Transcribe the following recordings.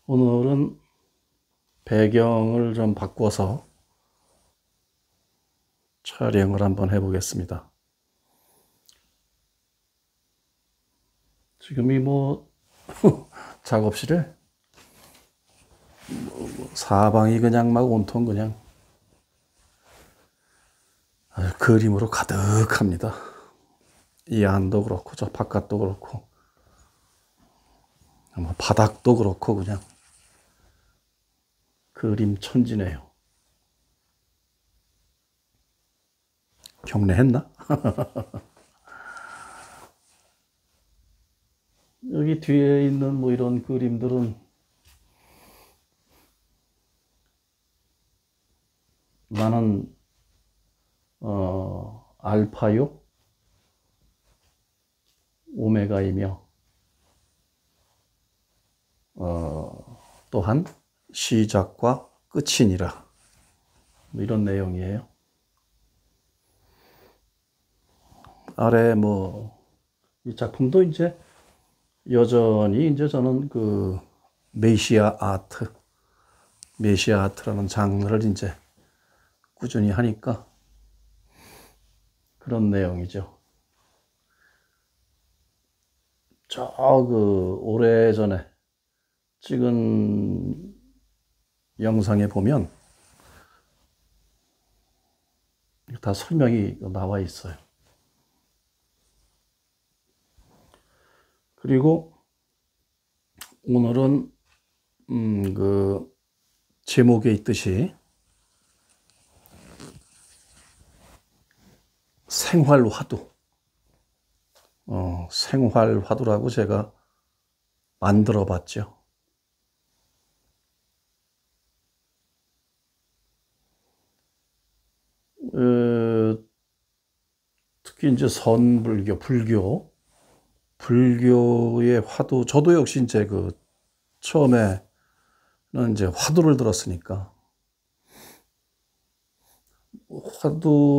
오늘은 배경을 좀 바꿔서 촬영을 한번 해보겠습니다. 지금이 작업실에 사방이 그냥 막 온통 그냥 그림으로 가득합니다. 이 안도 그렇고 저 바깥도 그렇고 바닥도 그렇고 그냥 그림 천지네요. 경례했나? 여기 뒤에 있는 이런 그림들은 나는 알파요, 오메가이며 또한 시작과 끝이니라, 이런 내용이에요. 아래 이 작품도 이제 여전히 이제 저는 그 메시아 아트라는 장르를 이제 꾸준히 하니까 그런 내용이죠. 오래전에 찍은 영상에 보면 다 설명이 나와 있어요. 그리고 오늘은 그 제목에 있듯이 생활화두, 생활화두라고 제가 만들어 봤죠. 특히 이제 불교의 화두, 저도 역시 이제 처음에는 이제 화두를 들었으니까 화두를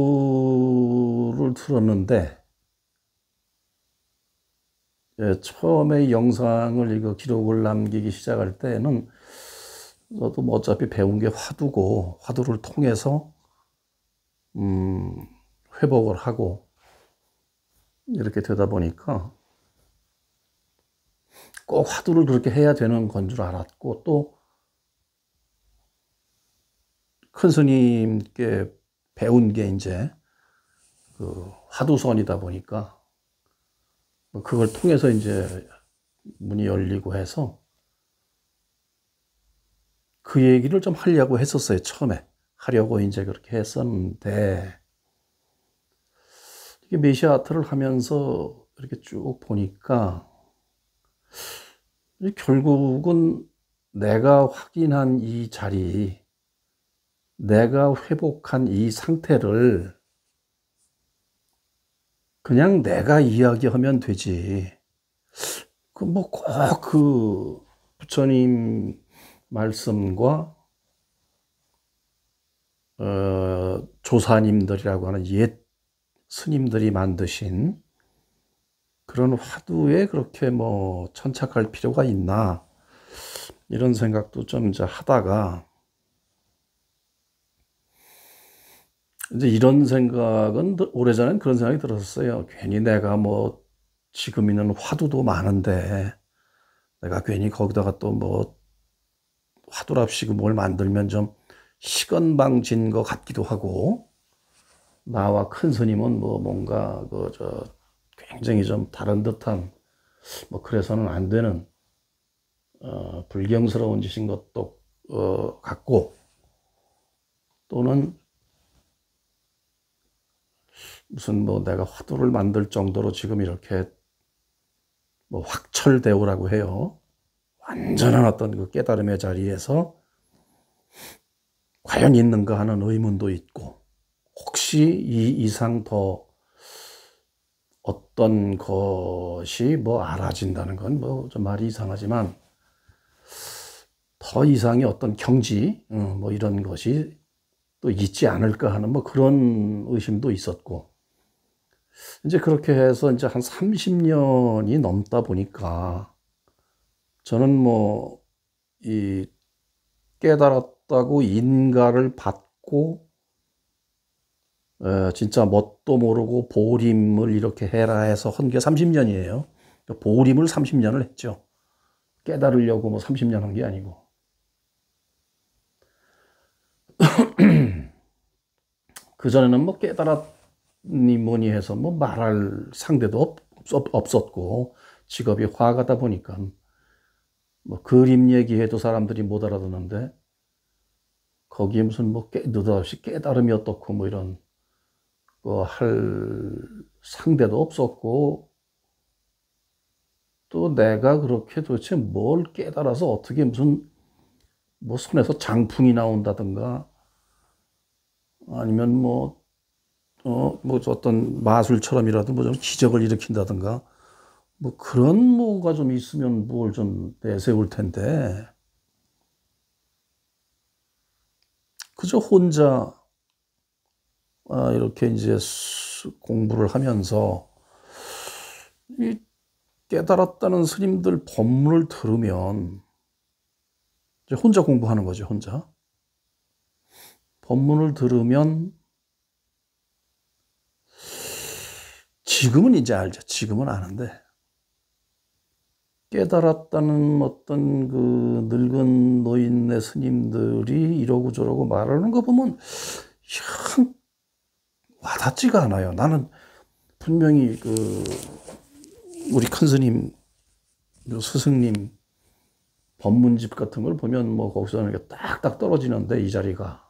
들었는데, 처음에 영상을 기록을 남기기 시작할 때는 저도 어차피 배운 게 화두고, 화두를 통해서 회복을 하고 이렇게 되다 보니까 꼭 화두를 그렇게 해야 되는 건 줄 알았고, 또 큰 스님께 배운 게 이제 화두선이다 보니까 그걸 통해서 이제 문이 열리고 해서 그 얘기를 좀 하려고 했었어요. 처음에 하려고 이제 그렇게 했었는데, 이게 메시아 아트를 하면서 이렇게 쭉 보니까 결국은 내가 확인한 이 자리, 내가 회복한 이 상태를 그냥 내가 이야기하면 되지. 꼭 부처님 말씀과 조사님들이라고 하는 옛 스님들이 만드신 그런 화두에 그렇게 천착할 필요가 있나, 이런 생각도 좀 이제 하다가, 이제 이런 생각은 오래전엔 그런 생각이 들었어요. 괜히 내가 지금 있는 화두도 많은데 내가 괜히 거기다가 또 화두랍시고 뭘 만들면 좀 시건방진 것 같기도 하고, 나와 큰 스님은 뭔가 굉장히 좀 다른 듯한, 그래서는 안 되는 불경스러운 짓인 것도 같고, 또는 무슨 내가 화두를 만들 정도로 지금 이렇게 확철대오라고 해요. 완전한 어떤 그 깨달음의 자리에서 과연 있는가 하는 의문도 있고, 혹시 이 이상 더 어떤 것이 알아진다는 건 좀 말이 이상하지만, 더 이상의 어떤 경지, 이런 것이 또 있지 않을까 하는 그런 의심도 있었고, 이제 그렇게 해서 이제 한 30년이 넘다 보니까 저는 이 깨달았다고 인가를 받고 진짜 뭣도 모르고 보림을 이렇게 해라 해서 한 게 30년이에요. 보림을 30년을 했죠. 깨달으려고 뭐 30년 한 게 아니고. 그전에는 뭐 깨달았니 뭐니 해서 뭐 말할 상대도 없었고, 직업이 화가다 보니까 뭐 그림 얘기해도 사람들이 못 알아듣는데, 거기에 무슨 뭐 느닷없이 깨달음이 어떻고 뭐 이런 거 할 상대도 없었고, 또 내가 그렇게 도대체 뭘 깨달아서 어떻게 무슨 뭐 손에서 장풍이 나온다든가, 아니면 뭐 어떤 마술처럼이라도 뭐 좀 기적을 일으킨다든가, 뭐 그런 뭐가 좀 있으면 뭘 좀 내세울 텐데, 그저 혼자 이렇게 이제 공부를 하면서 이 깨달았다는 스님들 법문을 들으면 이제 혼자 공부하는 거죠, 혼자. 법문을 들으면 지금은 이제 알죠. 지금은 아는데, 깨달았다는 어떤 그 늙은 노인네 스님들이 이러고 저러고 말하는 거 보면 참 와닿지가 않아요. 나는 분명히 그 우리 큰 스님, 스승님 법문집 같은 걸 보면 뭐 거기서는 이렇게 딱딱 떨어지는데, 이 자리가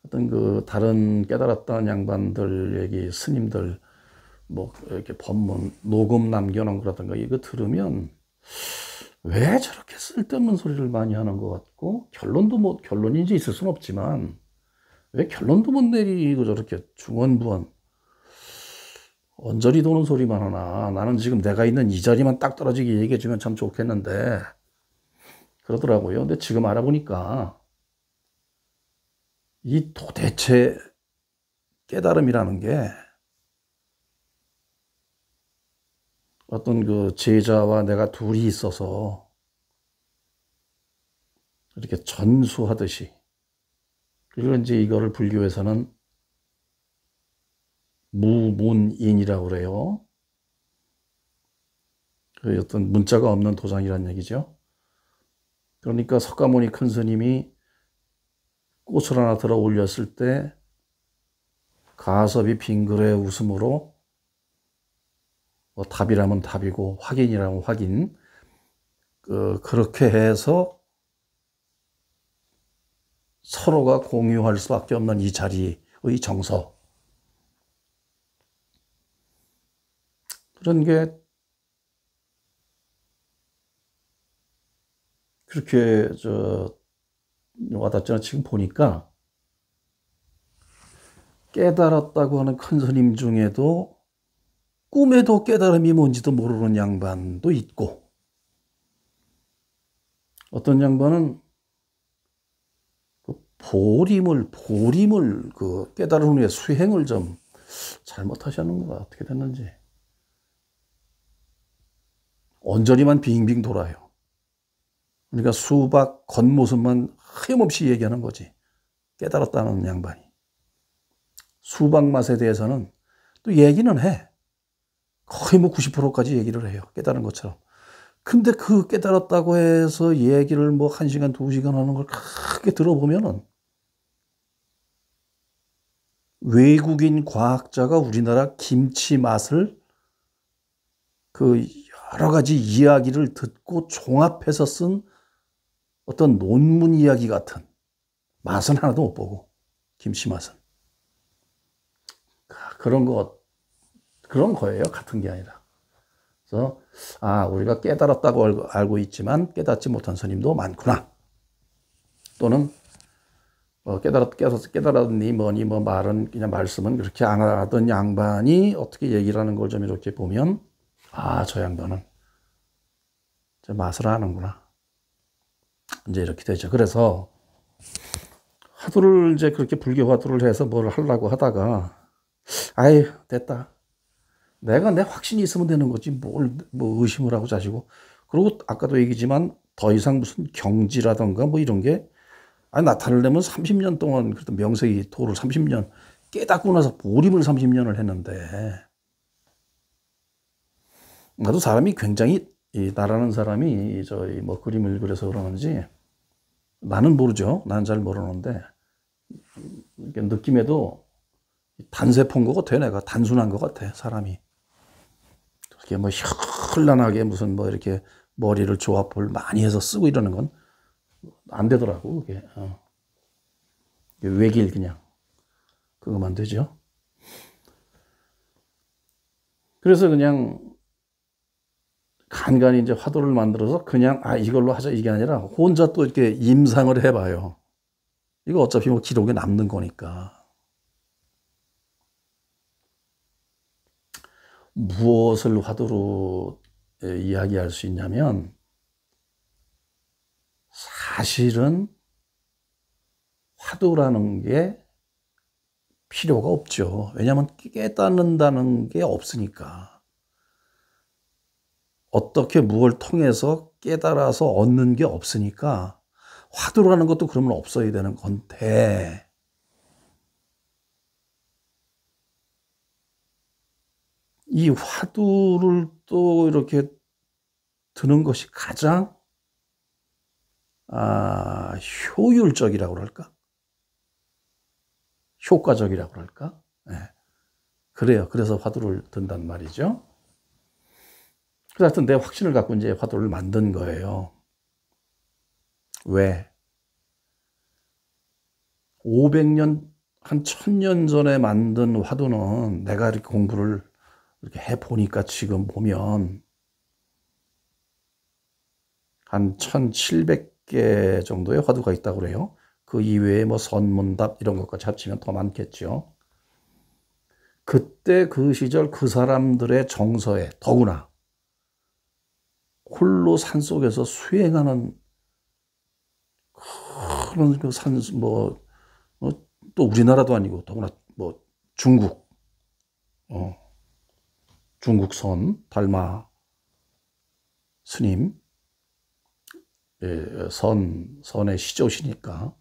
어떤 그 다른 깨달았다는 양반들 얘기, 스님들 뭐 이렇게 법문 녹음 남겨놓은 거라든가 이거 들으면 왜 저렇게 쓸데없는 소리를 많이 하는 것 같고, 결론도 뭐 결론인지 있을 수는 없지만 왜 결론도 못 내리고 저렇게 중언부언 언저리 도는 소리만 하나. 나는 지금 내가 있는 이 자리만 딱 떨어지게 얘기해 주면 참 좋겠는데, 그러더라고요. 근데 지금 알아보니까 이 도대체 깨달음이라는 게 어떤 그 제자와 내가 둘이 있어서 이렇게 전수하듯이, 그리고 이제 이거를 불교에서는 무문인이라고 그래요. 그 어떤 문자가 없는 도장이라는 얘기죠. 그러니까 석가모니 큰 스님이 꽃을 하나 들어 올렸을 때 가섭이 빙그레 웃음으로 뭐 답이라면 답이고 확인이라면 확인, 그렇게 해서 서로가 공유할 수밖에 없는 이 자리의 정서, 그런 게 그렇게 와닿잖아요. 지금 보니까 깨달았다고 하는 큰 스님 중에도 꿈에도 깨달음이 뭔지도 모르는 양반도 있고, 어떤 양반은 보림을 그 깨달은 후에 수행을 좀 잘못하셨는 거야. 어떻게 됐는지. 온전히만 빙빙 돌아요. 그러니까 수박 겉모습만 하염없이 얘기하는 거지. 깨달았다는 양반이. 수박 맛에 대해서는 또 얘기는 해. 거의 뭐 90%까지 얘기를 해요. 깨달은 것처럼. 근데 그 깨달았다고 해서 얘기를 뭐 1시간, 2시간 하는 걸 크게 들어보면은, 외국인 과학자가 우리나라 김치 맛을 그 여러 가지 이야기를 듣고 종합해서 쓴 어떤 논문 이야기 같은 맛은 하나도 못 보고, 김치 맛은. 그런 거예요. 같은 게 아니라. 그래서, 우리가 깨달았다고 알고 있지만 깨닫지 못한 스님도 많구나. 또는, 깨달았니 뭐니 뭐 말은, 그냥 말씀은 그렇게 안 하던 양반이 어떻게 얘기를 하는 걸 좀 이렇게 보면, 저 양반은 맛을 아는구나. 이제 이렇게 되죠. 그래서 화두를 이제 그렇게 불교 화두를 해서 뭘 하려고 하다가, 됐다. 내가 내 확신이 있으면 되는 거지. 뭐 의심을 하고 자시고. 그리고 아까도 얘기지만 더 이상 무슨 경지라던가 뭐 이런 게 나타내려면 30년 동안 그래도 명색이 도를 30년 깨닫고 나서 몰입을 30년을 했는데, 나도 사람이 굉장히 나라는 사람이 저희 뭐 그림을 그려서 그러는지 나는 모르죠. 나는 잘 모르는데 느낌에도 단세포인 것 같아. 내가 단순한 것 같아 사람이. 이렇게 뭐 현란하게 무슨 뭐 이렇게 머리를 조합을 많이 해서 쓰고 이러는 건 안 되더라고. 그게 외길 그냥 그거만 되죠. 그래서 그냥 간간히 이제 화도를 만들어서 그냥 이걸로 하자 이게 아니라 혼자 또 이렇게 임상을 해봐요. 이거 어차피 뭐 기록에 남는 거니까. 무엇을 화두로 이야기할 수 있냐면 사실은 화두라는 게 필요가 없죠. 왜냐하면 깨닫는다는 게 없으니까. 어떻게 무엇을 통해서 깨달아서 얻는 게 없으니까 화두라는 것도 그러면 없어야 되는 건데, 이 화두를 또 이렇게 드는 것이 가장 효율적이라고 그럴까? 효과적이라고 그럴까? 네. 그래요. 그래서 화두를 든단 말이죠. 그래서 내 확신을 갖고 이제 화두를 만든 거예요. 왜? 500년, 한 1000년 전에 만든 화두는 내가 이렇게 공부를 이렇게 해보니까 지금 보면 한 1700개 정도의 화두가 있다고 그래요. 그 이외에 뭐 선문답 이런 것까지 합치면 더 많겠죠. 그때 그 시절 그 사람들의 정서에 더구나 홀로 산속에서 수행하는 그런 그 또 우리나라도 아니고 더구나 뭐 중국, 중국선 달마 스님, 선의 시조시니까.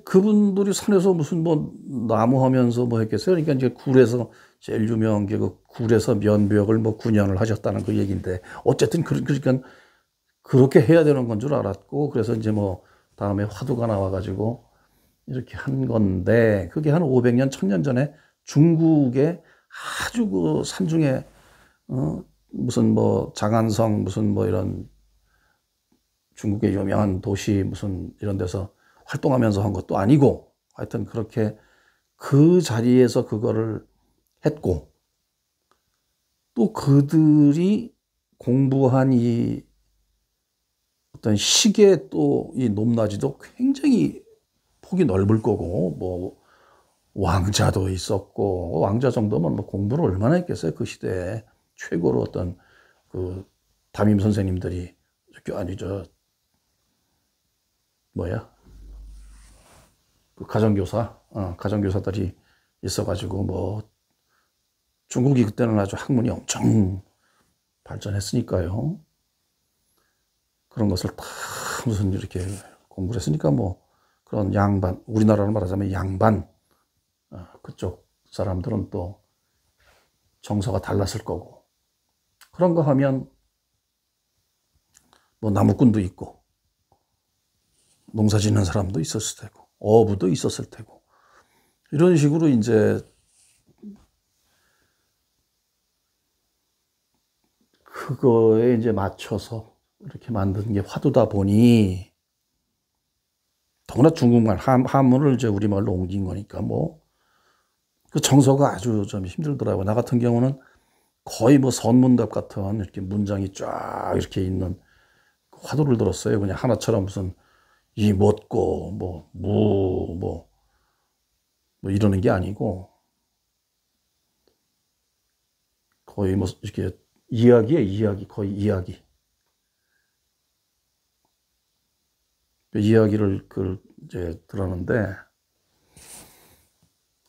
그분들이 산에서 무슨 뭐 나무 하면서 뭐 했겠어요. 그러니까 이제 굴에서 제일 유명한 게 그 굴에서 면벽을 뭐 9년을 하셨다는 그 얘기인데, 어쨌든 그러니까 그렇게 해야 되는 건 줄 알았고, 그래서 이제 뭐 다음에 화두가 나와가지고 이렇게 한 건데, 그게 한 500년, 1000년 전에 중국의 아주 그 산중에 무슨 뭐 장안성 무슨 뭐 이런 중국의 유명한 도시 무슨 이런 데서 활동하면서 한 것도 아니고, 하여튼 그렇게 그 자리에서 그거를 했고, 또 그들이 공부한 이 어떤 시계 또 이 높낮이도 굉장히 폭이 넓을 거고, 뭐 왕자도 있었고, 왕자 정도면 뭐 공부를 얼마나 했겠어요. 그 시대에 최고로 어떤 그 담임 선생님들이 아니죠, 뭐야, 그 가정교사들이 있어가지고, 뭐 중국이 그때는 아주 학문이 엄청 발전했으니까요. 그런 것을 다 무슨 이렇게 공부를 했으니까 뭐 그런 양반, 우리나라로 말하자면 양반, 그쪽 사람들은 또 정서가 달랐을 거고, 그런 거 하면 뭐 나무꾼도 있고 농사 짓는 사람도 있었을 테고 어부도 있었을 테고, 이런 식으로 이제 그거에 이제 맞춰서 이렇게 만든 게 화두다 보니, 더구나 중국말 한문을 이제 우리말로 옮긴 거니까 뭐 그 정서가 아주 좀 힘들더라고요. 나 같은 경우는 거의 뭐 선문답 같은 이렇게 문장이 쫙 이렇게 있는 화두를 들었어요. 그냥 하나처럼 무슨 이 뭣고 뭐 이러는 게 아니고, 거의 뭐 이렇게 이야기, 거의 이야기를 이제 들었는데,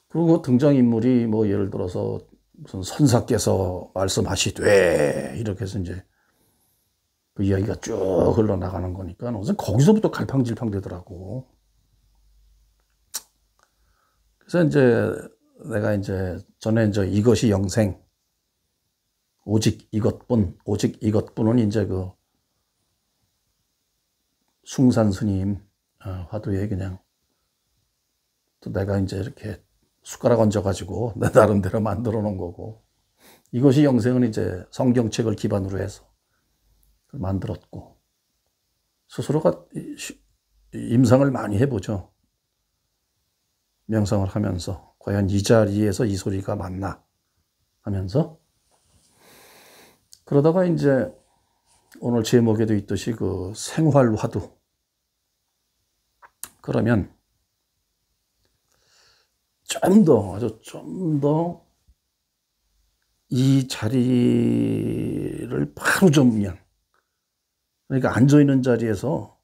그리고 등장인물이 뭐 예를 들어서 무슨 선사께서 말씀하시되 이렇게 해서 이제 그 이야기가 쭉 흘러나가는 거니까 우선 거기서부터 갈팡질팡 되더라고. 그래서 이제 내가 이제 전에 이제 이것이 영생, 오직 이것뿐은 이제 그 숭산 스님 화두에 그냥 또 내가 이제 이렇게 숟가락 얹어가지고 내 나름대로 만들어 놓은 거고, 이것이 영생은 이제 성경책을 기반으로 해서 만들었고, 스스로가 임상을 많이 해보죠. 명상을 하면서 과연 이 자리에서 이 소리가 맞나 하면서, 그러다가 이제 오늘 제목에도 있듯이 그 생활화두, 그러면 좀 더 이 자리를 바로 좀 그냥, 그러니까 앉아있는 자리에서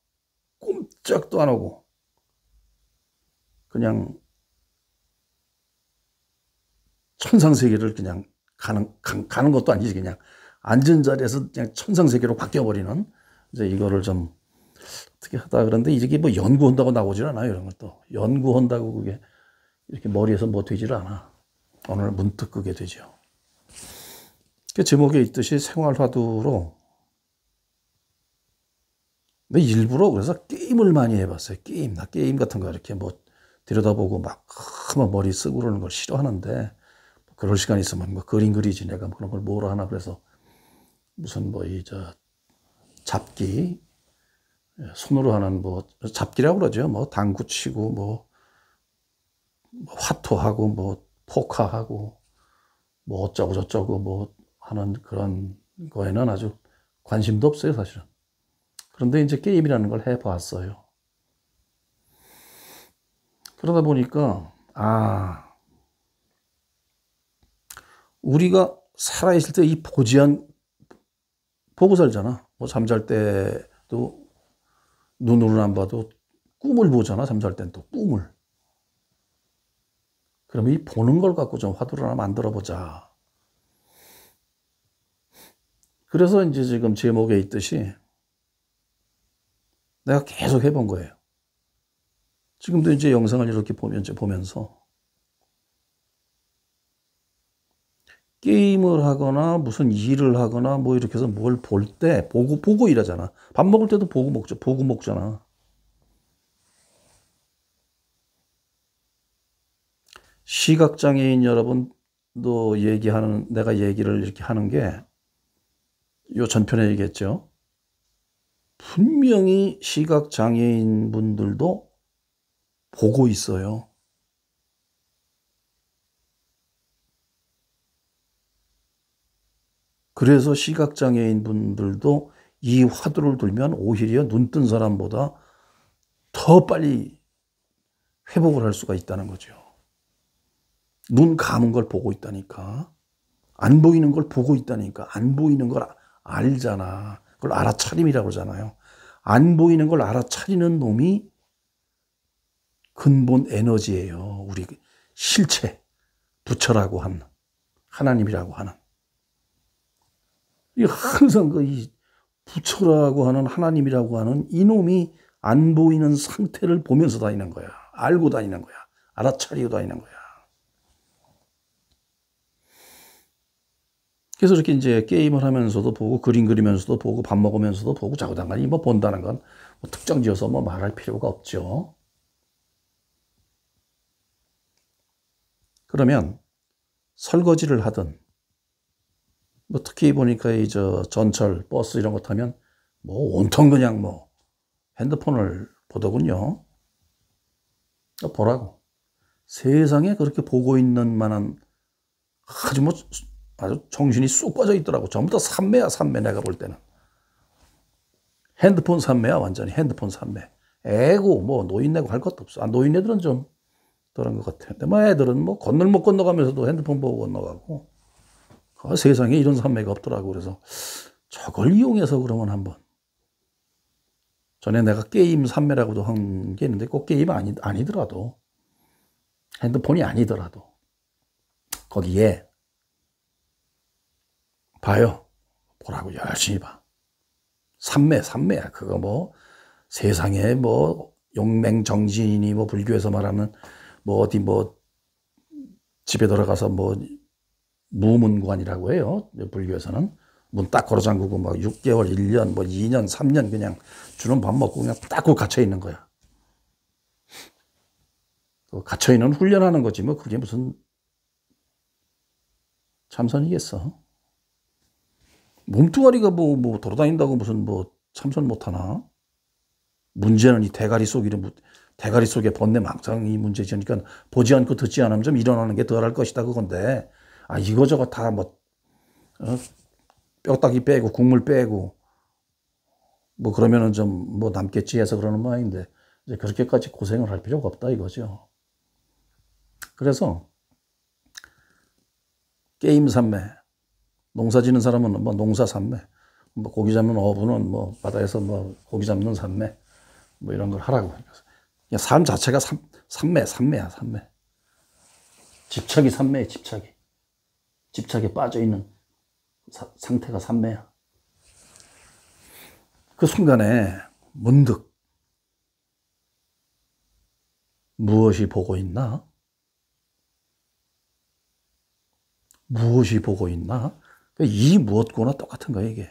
꼼짝도 안 하고 그냥 천상세계를 그냥 가는 것도 아니지, 그냥 앉은 자리에서 그냥 천상세계로 바뀌어버리는, 이제 이거를 좀 어떻게 하다, 그런데 이게 뭐 연구한다고 나오질 않아요. 이런 것도 연구한다고 그게 이렇게 머리에서 뭐 되질 않아. 오늘 문득 그게 되죠. 그 제목에 있듯이 생활화두로, 근데 일부러 그래서 게임을 많이 해봤어요. 나 게임 같은 거 이렇게 뭐 들여다보고 막 머리 쓰고 그러는 걸 싫어하는데, 그럴 시간 있으면 뭐 그림 그리지, 내가 그런 걸 뭐라 하나. 그래서 무슨 뭐 잡기, 손으로 하는 뭐 잡기라고 그러죠. 뭐 당구 치고 뭐 화투하고 뭐 포카하고 뭐 어쩌고 저쩌고 뭐 하는 그런 거에는 아주 관심도 없어요, 사실은. 그런데 이제 게임이라는 걸 해봤어요. 그러다 보니까 우리가 살아있을 때 이 보고 살잖아. 뭐 잠잘 때도 눈으로는 안 봐도 꿈을 보잖아. 잠잘 땐 또 꿈을. 그러면 이 보는 걸 갖고 좀 화두를 하나 만들어 보자. 그래서 이제 지금 제목에 있듯이 내가 계속 해본 거예요. 지금도 이제 영상을 이렇게 보면서 게임을 하거나 무슨 일을 하거나 뭐 이렇게 해서 뭘 볼 때 보고 일하잖아. 밥 먹을 때도 보고 먹잖아. 시각장애인 여러분도 내가 얘기를 이렇게 하는 게, 요 전편에 얘기했죠. 분명히 시각장애인 분들도 보고 있어요. 그래서 시각장애인 분들도 이 화두를 들면 오히려 눈 뜬 사람보다 더 빨리 회복을 할 수가 있다는 거죠. 눈 감은 걸 보고 있다니까. 안 보이는 걸 보고 있다니까. 안 보이는 걸 알잖아. 그걸 알아차림이라고 그러잖아요. 안 보이는 걸 알아차리는 놈이 근본 에너지예요. 우리 실체, 부처라고 하는, 하나님이라고 하는. 항상 이 부처라고 하는, 하나님이라고 하는 이놈이 안 보이는 상태를 보면서 다니는 거야. 알고 다니는 거야. 알아차리고 다니는 거야. 그래서 이렇게 이제 게임을 하면서도 보고, 그림 그리면서도 보고, 밥 먹으면서도 보고, 자고당간이 뭐 본다는 건 뭐 특정 지어서 뭐 말할 필요가 없죠. 그러면 설거지를 하든, 뭐 특히 보니까 전철, 버스 이런 거 타면 뭐 온통 그냥 뭐 핸드폰을 보더군요. 보라고. 세상에 그렇게 보고 있는 만한 아주 정신이 쑥 빠져 있더라고. 전부 다 삼매야, 삼매. 내가 볼 때는 핸드폰 삼매야, 완전히 핸드폰 삼매. 애고 뭐 노인네고 할 것도 없어. 노인네들은 좀 그런 것 같아. 근데 뭐 애들은 뭐 못 건너가면서도 핸드폰 보고 건너가고. 세상에 이런 삼매가 없더라고. 그래서 저걸 이용해서 그러면 한번. 전에 내가 게임 삼매라고도 한 게 있는데 꼭 게임 아니더라도, 핸드폰이 아니더라도 거기에 봐요. 보라고 열심히 봐. 삼매야. 그거 뭐 세상에 뭐 용맹정진이니 뭐 불교에서 말하는 뭐 어디 뭐 집에 들어가서 뭐 무문관이라고 해요. 불교에서는 문 딱 걸어 잠그고 막 6개월, 1년, 뭐 2년, 3년 그냥 주는 밥 먹고 그냥 딱 갇혀 있는 거야. 갇혀 있는 훈련하는 거지 뭐 그게 무슨 참선이겠어. 몸뚱아리가 뭐 돌아다닌다고 무슨 뭐 참선 못하나? 문제는 이 대가리 속에 번뇌 망상이 문제지. 그러니까 보지 않고 듣지 않으면 좀 일어나는 게 덜할 것이다 그건데, 이거저거 다 뭐 뼈다귀 빼고 국물 빼고 뭐 그러면은 좀 뭐 남겠지 해서 그러는 모양인데, 이제 그렇게까지 고생을 할 필요가 없다 이거죠. 그래서 게임 삼매, 농사 짓는 사람은 뭐 농사 삼매, 뭐 고기 잡는 어부는 뭐 바다에서 뭐 고기 잡는 삼매, 뭐 이런 걸 하라고. 그냥 삶 자체가 삼매야, 삼매. 집착이 삼매야, 집착이. 집착에 빠져있는 상태가 삼매야. 그 순간에 문득 무엇이 보고 있나? 무엇이 보고 있나? 이 무엇고나 똑같은 거야, 이게.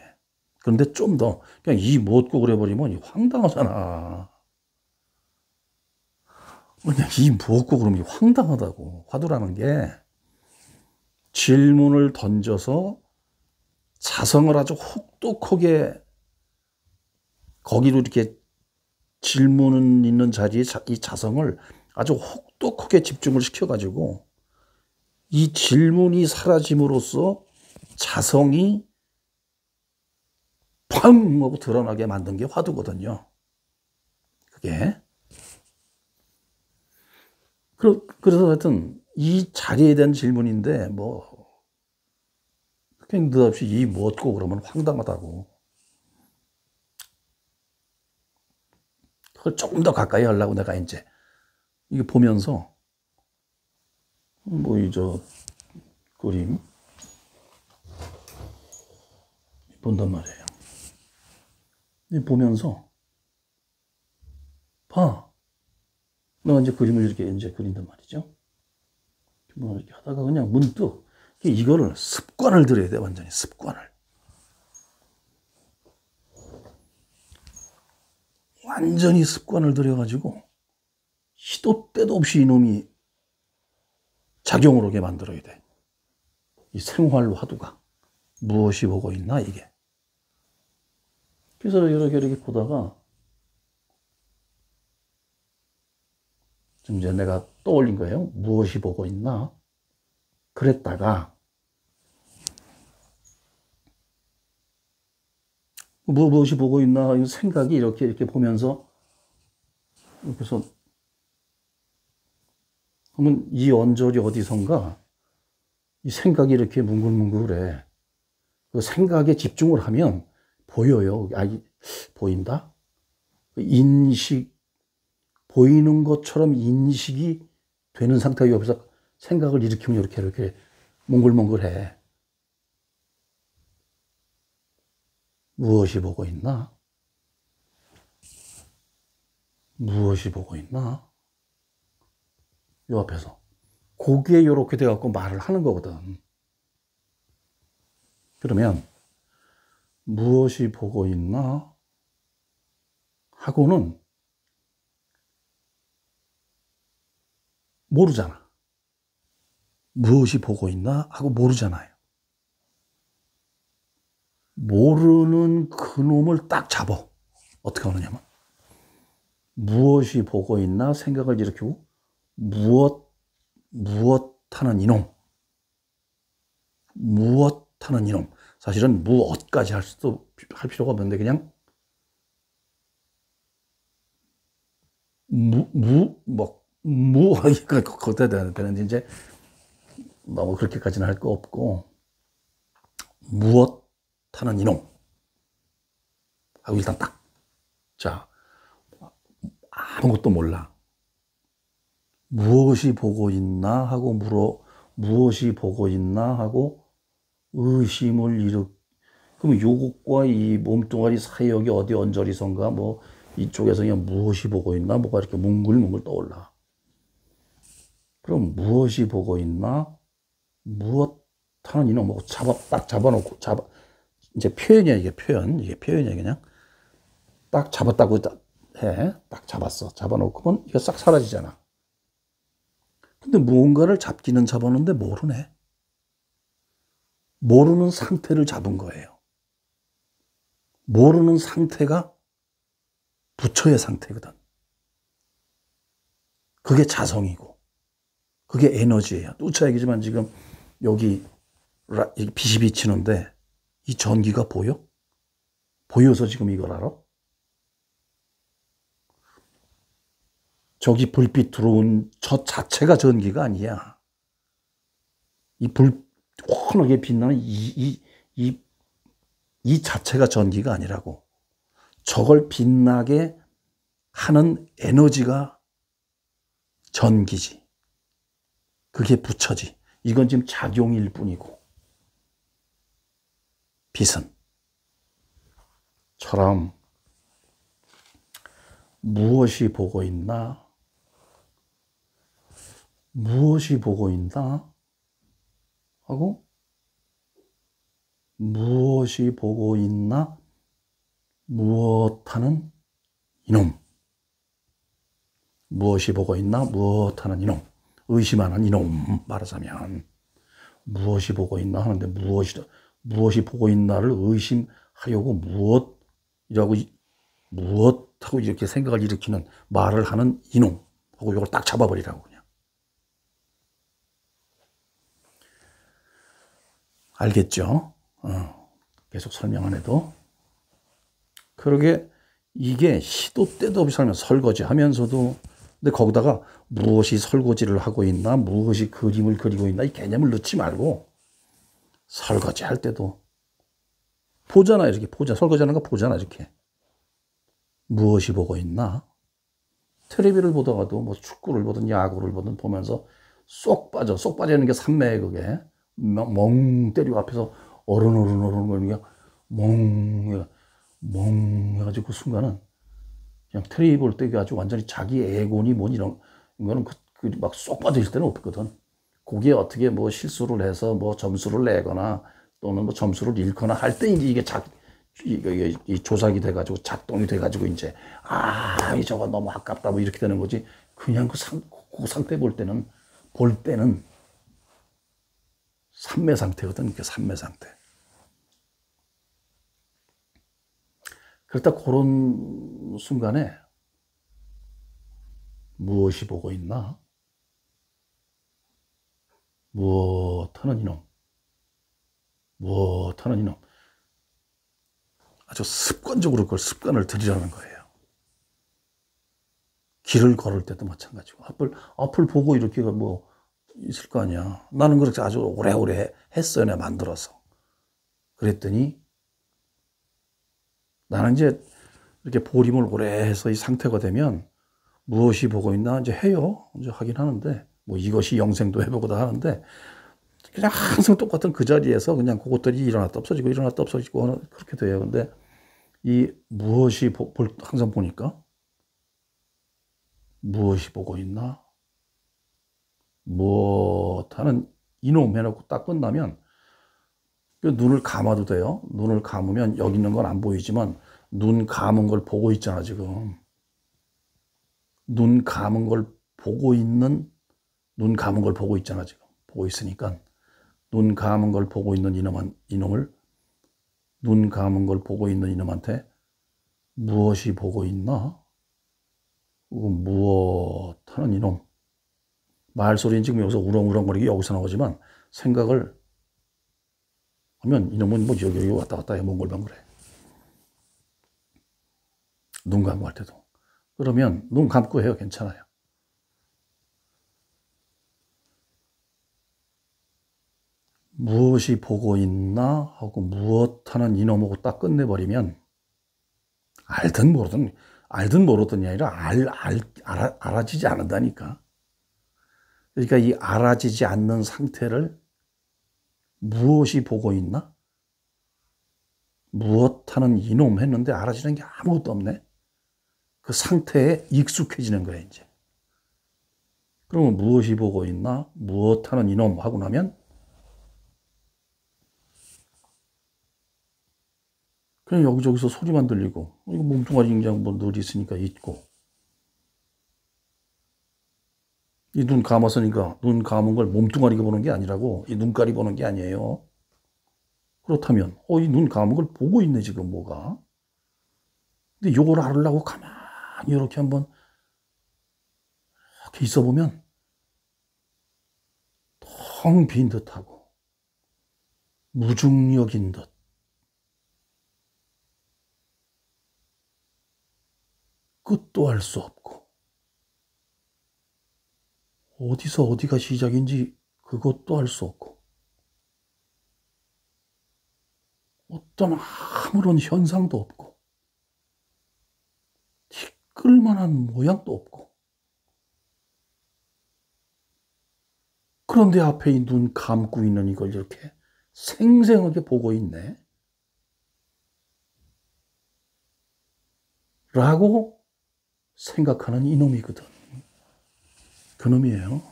그런데 좀 더, 그냥 이 무엇고 그래버리면 황당하잖아. 그냥 이 무엇고 그러면 황당하다고. 화두라는 게 질문을 던져서 자성을 아주 혹독하게 거기로 이렇게 질문 있는 자리에 이 자성을 아주 혹독하게 집중을 시켜가지고 이 질문이 사라짐으로써 자성이 팡 하고 드러나게 만든 게 화두거든요. 그게. 그래서 하여튼 이 자리에 대한 질문인데 뭐 그냥 느닷없이 이 무엇고 그러면 황당하다고. 그걸 조금 더 가까이 하려고 내가 이제 이게 보면서 뭐 이 저 그림 본단 말이에요. 이 보면서 봐. 내가 이제 그림을 이렇게 이제 그린단 말이죠. 뭐 이렇게 하다가 그냥 문득 이거를 습관을 들여야 돼, 완전히 습관을. 완전히 습관을 들여가지고 시도 때도 없이 이놈이 작용을 오게 만들어야 돼. 이 생활 화두가 무엇이 보고 있나 이게. 그래서 이렇게 보다가 좀 이제 내가 떠올린 거예요. 무엇이 보고 있나? 그랬다가 무엇이 보고 있나 생각이 이렇게 보면서 그래서 그러면 이 언저리 어디선가 이 생각이 이렇게 뭉글뭉글해. 그 생각에 집중을 하면 보여요. 보인다? 인식, 보이는 것처럼 인식이 되는 상태가 옆에서 생각을 일으키면 이렇게 몽글몽글해. 무엇이 보고 있나? 무엇이 보고 있나? 요 앞에서. 거기에 요렇게 돼갖고 말을 하는 거거든. 그러면 무엇이 보고 있나? 하고는 모르잖아. 무엇이 보고 있나? 하고 모르잖아요. 모르는 그놈을 딱 잡아. 어떻게 하느냐면 무엇이 보고 있나 생각을 일으키고 무엇 하는 이놈. 무엇 하는 이놈. 사실은 무엇까지 할 필요가 없는데 그냥 그것도 되는데 이제 너무 그렇게까지는 할 거 없고 무엇 하는 이놈 하고 일단 딱. 자, 아무것도 몰라. 무엇이 보고 있나 하고 무엇이 보고 있나 하고 의심을 그럼 요것과 이 몸뚱아리 사이 여기 어디 언저리선가 뭐 이쪽에서 그냥 무엇이 보고 있나 뭐가 이렇게 뭉글뭉글 떠올라. 그럼 무엇이 보고 있나? 무엇 하는 이놈 뭐 딱 잡아놓고 이제 표현이야 이게 표현이야 그냥 딱 잡았다고 해. 딱 잡아놓고면 이거 싹 사라지잖아. 근데 무언가를 잡기는 잡았는데 모르네. 모르는 상태를 잡은 거예요. 모르는 상태가 부처의 상태거든. 그게 자성이고 그게 에너지예요. 누차 얘기지만 지금 여기 빛이 비치는데 이 전기가 보여? 보여서 지금 이걸 알아? 저기 불빛 들어온 저 자체가 전기가 아니야. 이 환하게 빛나는 이 자체가 전기가 아니라고. 저걸 빛나게 하는 에너지가 전기지. 그게 부처지. 이건 지금 작용일 뿐이고. 빛은 처럼 무엇이 보고 있나? 무엇이 보고 있나? 하고 무엇이 보고 있나? 무엇하는 이놈. 무엇이 보고 있나? 무엇하는 이놈. 의심하는 이놈 말하자면 무엇이 보고 있나 하는데 무엇이 보고 있나를 의심하려고 무엇하고 이렇게 생각을 일으키는 말을 하는 이놈 하고 이걸 딱 잡아버리라고 그냥. 알겠죠? 계속 설명 안 해도. 그러게 이게 시도 때도 없이 설명 설거지 하면서도 근데 거기다가 무엇이 설거지를 하고 있나 무엇이 그림을 그리고 있나 이 개념을 넣지 말고 설거지 할 때도 보잖아 이렇게 설거지하는 거 보잖아 이렇게 무엇이 보고 있나 텔레비를 보다가도 뭐 축구를 보든 야구를 보든 보면서 쏙 빠져있는 게 삼매에 그게 멍 때리고 앞에서 어른어른 거리니까 멍 해가지고 그 순간은 그냥 텔레비 볼 때 아주 완전히 자기 애곤이 뭔 이런 거는 막 쏙 빠져있을 때는 없거든. 거기에 어떻게 뭐 실수를 해서 뭐 점수를 내거나 또는 뭐 점수를 잃거나 할 때 이제 이게 이 조작이 돼가지고 작동이 돼가지고 이제 저거 너무 아깝다 뭐 이렇게 되는 거지. 그냥 그 상태 볼 때는 삼매 상태거든. 그 삼매 상태. 그렇다 그런 순간에 무엇이 보고 있나? 무엇하는 이놈? 아주 습관적으로 그걸 습관을 들이라는 거예요. 길을 걸을 때도 마찬가지고 앞을 보고 이렇게 뭐 있을 거 아니야. 나는 그렇게 아주 오래오래 했어요. 내가 만들어서. 그랬더니 나는 이제 이렇게 보림을 오래 해서 이 상태가 되면 무엇이 보고 있나 이제 해요. 이제 하긴 하는데 뭐 이것이 영생도 해보고도 하는데 그냥 항상 똑같은 그 자리에서 그냥 그것들이 일어났다 없어지고 그렇게 돼요. 근데 이 무엇이 항상 보니까 무엇이 보고 있나? 무엇하는 이놈 해놓고 딱 끝나면 눈을 감아도 돼요. 눈을 감으면 여기 있는 건 안 보이지만 눈 감은 걸 보고 있잖아 지금. 눈 감은 걸 보고 있잖아 지금. 보고 있으니까 눈 감은 걸 보고 있는 눈 감은 걸 보고 있는 이놈한테 무엇이 보고 있나? 무엇하는 이놈. 말소리는 지금 여기서 우렁우렁거리기 여기서 나오지만 생각을 하면 이놈은 뭐 여기 왔다 갔다 해 몽골방글해. 눈 감고 할 때도. 그러면 눈 감고 해요. 괜찮아요. 무엇이 보고 있나 하고 무엇하는 이놈하고 딱 끝내버리면 알든 모르든이 아니라 알아지지 않는다니까. 그러니까 이 알아지지 않는 상태를 무엇이 보고 있나? 무엇하는 이놈 했는데 알아지는 게 아무것도 없네. 그 상태에 익숙해지는 거야, 이제. 그러면 무엇이 보고 있나? 무엇하는 이놈 하고 나면 그냥 여기저기서 소리만 들리고, 이거 몸뚱아리 그냥 뭐 늘 있으니까 있고. 이 눈 감았으니까 눈 감은 걸 몸뚱아리가 보는 게 아니라고, 이 눈깔이 보는 게 아니에요. 그렇다면, 이 눈 감은 걸 보고 있네, 지금 뭐가. 근데 요걸 알으려고 가만히 이렇게 한번 이렇게 있어 보면 텅 빈 듯하고 무중력인 듯. 끝도 알 수 없고 어디서 어디가 시작인지 그것도 알 수 없고 어떤 아무런 현상도 없고 티끌만한 모양도 없고 그런데 앞에 이 눈 감고 있는 이걸 이렇게 생생하게 보고 있네 라고 생각하는 이놈이거든. 그놈이에요.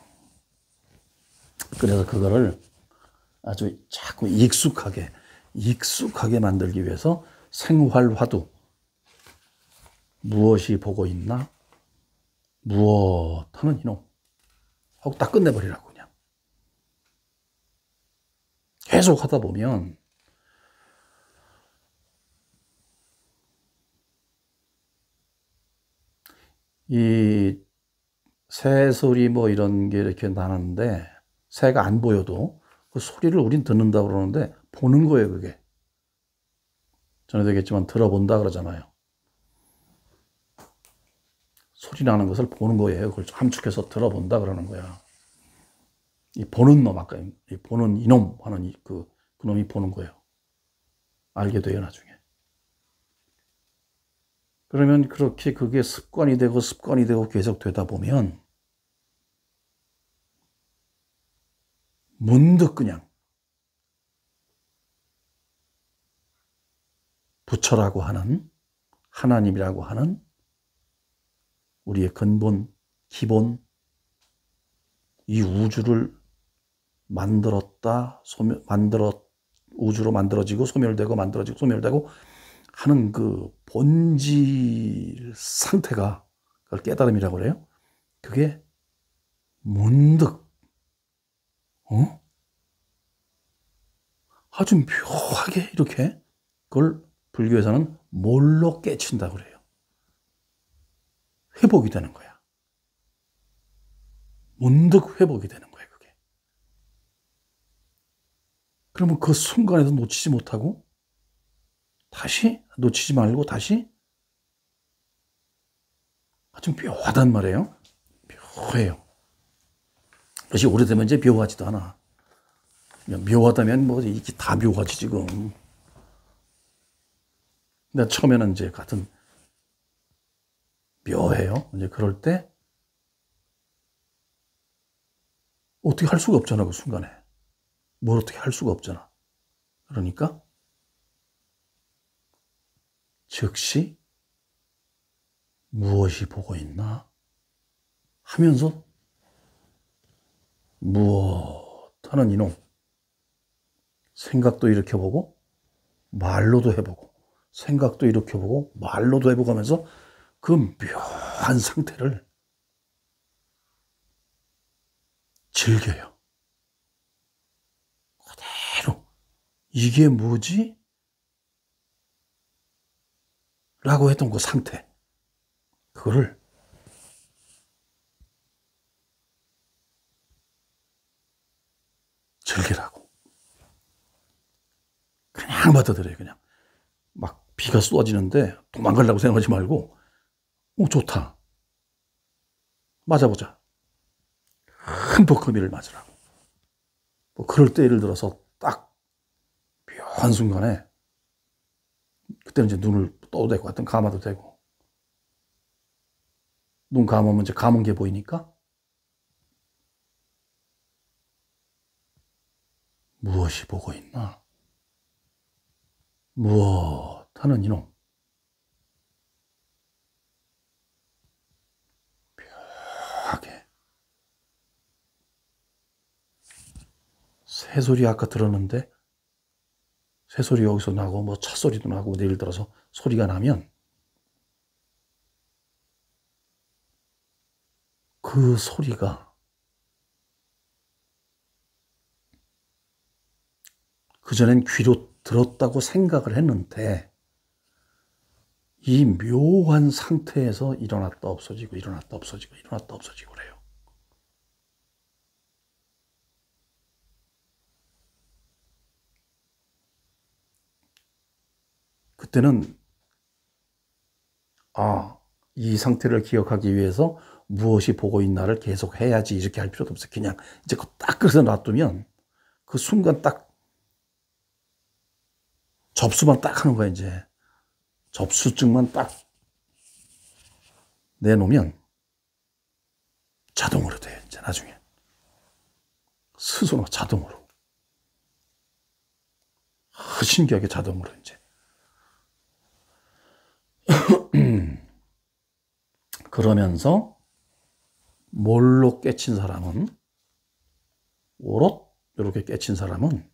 그래서 그거를 아주 자꾸 익숙하게 만들기 위해서 생활화두 무엇이 보고 있나? 무엇 하는 이놈 하고 딱 끝내버리라고 그냥. 계속 하다 보면 이 새소리 뭐 이런 게 이렇게 나는데 새가 안 보여도 그 소리를 우린 듣는다고 그러는데 보는 거예요, 그게. 전에도 얘기했지만 들어본다 그러잖아요. 소리 나는 것을 보는 거예요. 그걸 함축해서 들어본다 그러는 거야. 이 보는 놈, 아까 이 보는 이놈 하는 그놈이 보는 거예요. 알게 돼요, 나중에. 그러면 그렇게 그게 습관이 되고 계속 되다 보면 문득 그냥 부처라고 하는 하나님이라고 하는 우리의 근본, 기본 이 우주를 우주로 만들어지고 소멸되고 만들어지고 소멸되고 하는 그 본질 상태가 그걸 깨달음이라고 그래요. 그게 문득 아주 묘하게 이렇게 그걸 불교에서는 몰로 깨친다고 그래요. 회복이 되는 거야. 문득 회복이 되는 거예요, 그게. 그러면 그 순간에도 놓치지 못하고 놓치지 말고 다시 아주 묘하단 말이에요. 묘해요. 그것이 오래되면 이제 묘하지도 않아. 묘하다면 뭐 이게 다 묘하지 지금. 근데 처음에는 이제 같은 묘해요. 이제 그럴 때 어떻게 할 수가 없잖아, 그 순간에. 뭘 어떻게 할 수가 없잖아. 그러니까 즉시 무엇이 보고 있나 하면서 무엇 하는 이놈 생각도 일으켜보고 말로도 해보고 생각도 일으켜보고 말로도 해보고 하면서 그 묘한 상태를 즐겨요. 그대로 이게 뭐지? 라고 했던 그 상태 그거를 즐기라고. 그냥 받아들여요. 그냥 막 비가 쏟아지는데 도망가려고 생각하지 말고 좋다. 맞아보자. 흠뻑 그 비를 맞으라고. 뭐 그럴 때 예를 들어서 딱 묘한 순간에 그때는 이제 눈을 떠도 되고 하여튼 감아도 되고 눈 감으면 이제 감은 게 보이니까 무엇이 보고 있나? 무엇 하는 이놈. 묘하게. 새소리 아까 들었는데, 새소리 여기서 나고, 뭐 찻소리도 나고, 예를 들어서 소리가 나면, 그 소리가 그전엔 귀로 들었다고 생각을 했는데 이 묘한 상태에서 일어났다 없어지고 일어났다 없어지고 일어났다 없어지고 그래요. 그때는 이 상태를 기억하기 위해서 무엇이 보고 있나를 계속 해야지 이렇게 할 필요도 없어요. 그냥 이제 딱 그래서 놔두면 그 순간 딱 접수만 딱 하는 거야. 이제 접수증만 딱 내놓으면 자동으로 돼요. 이제 나중에 스스로 자동으로 신기하게 자동으로 이제 그러면서 뭘로 깨친 사람은 오롯 이렇게 깨친 사람은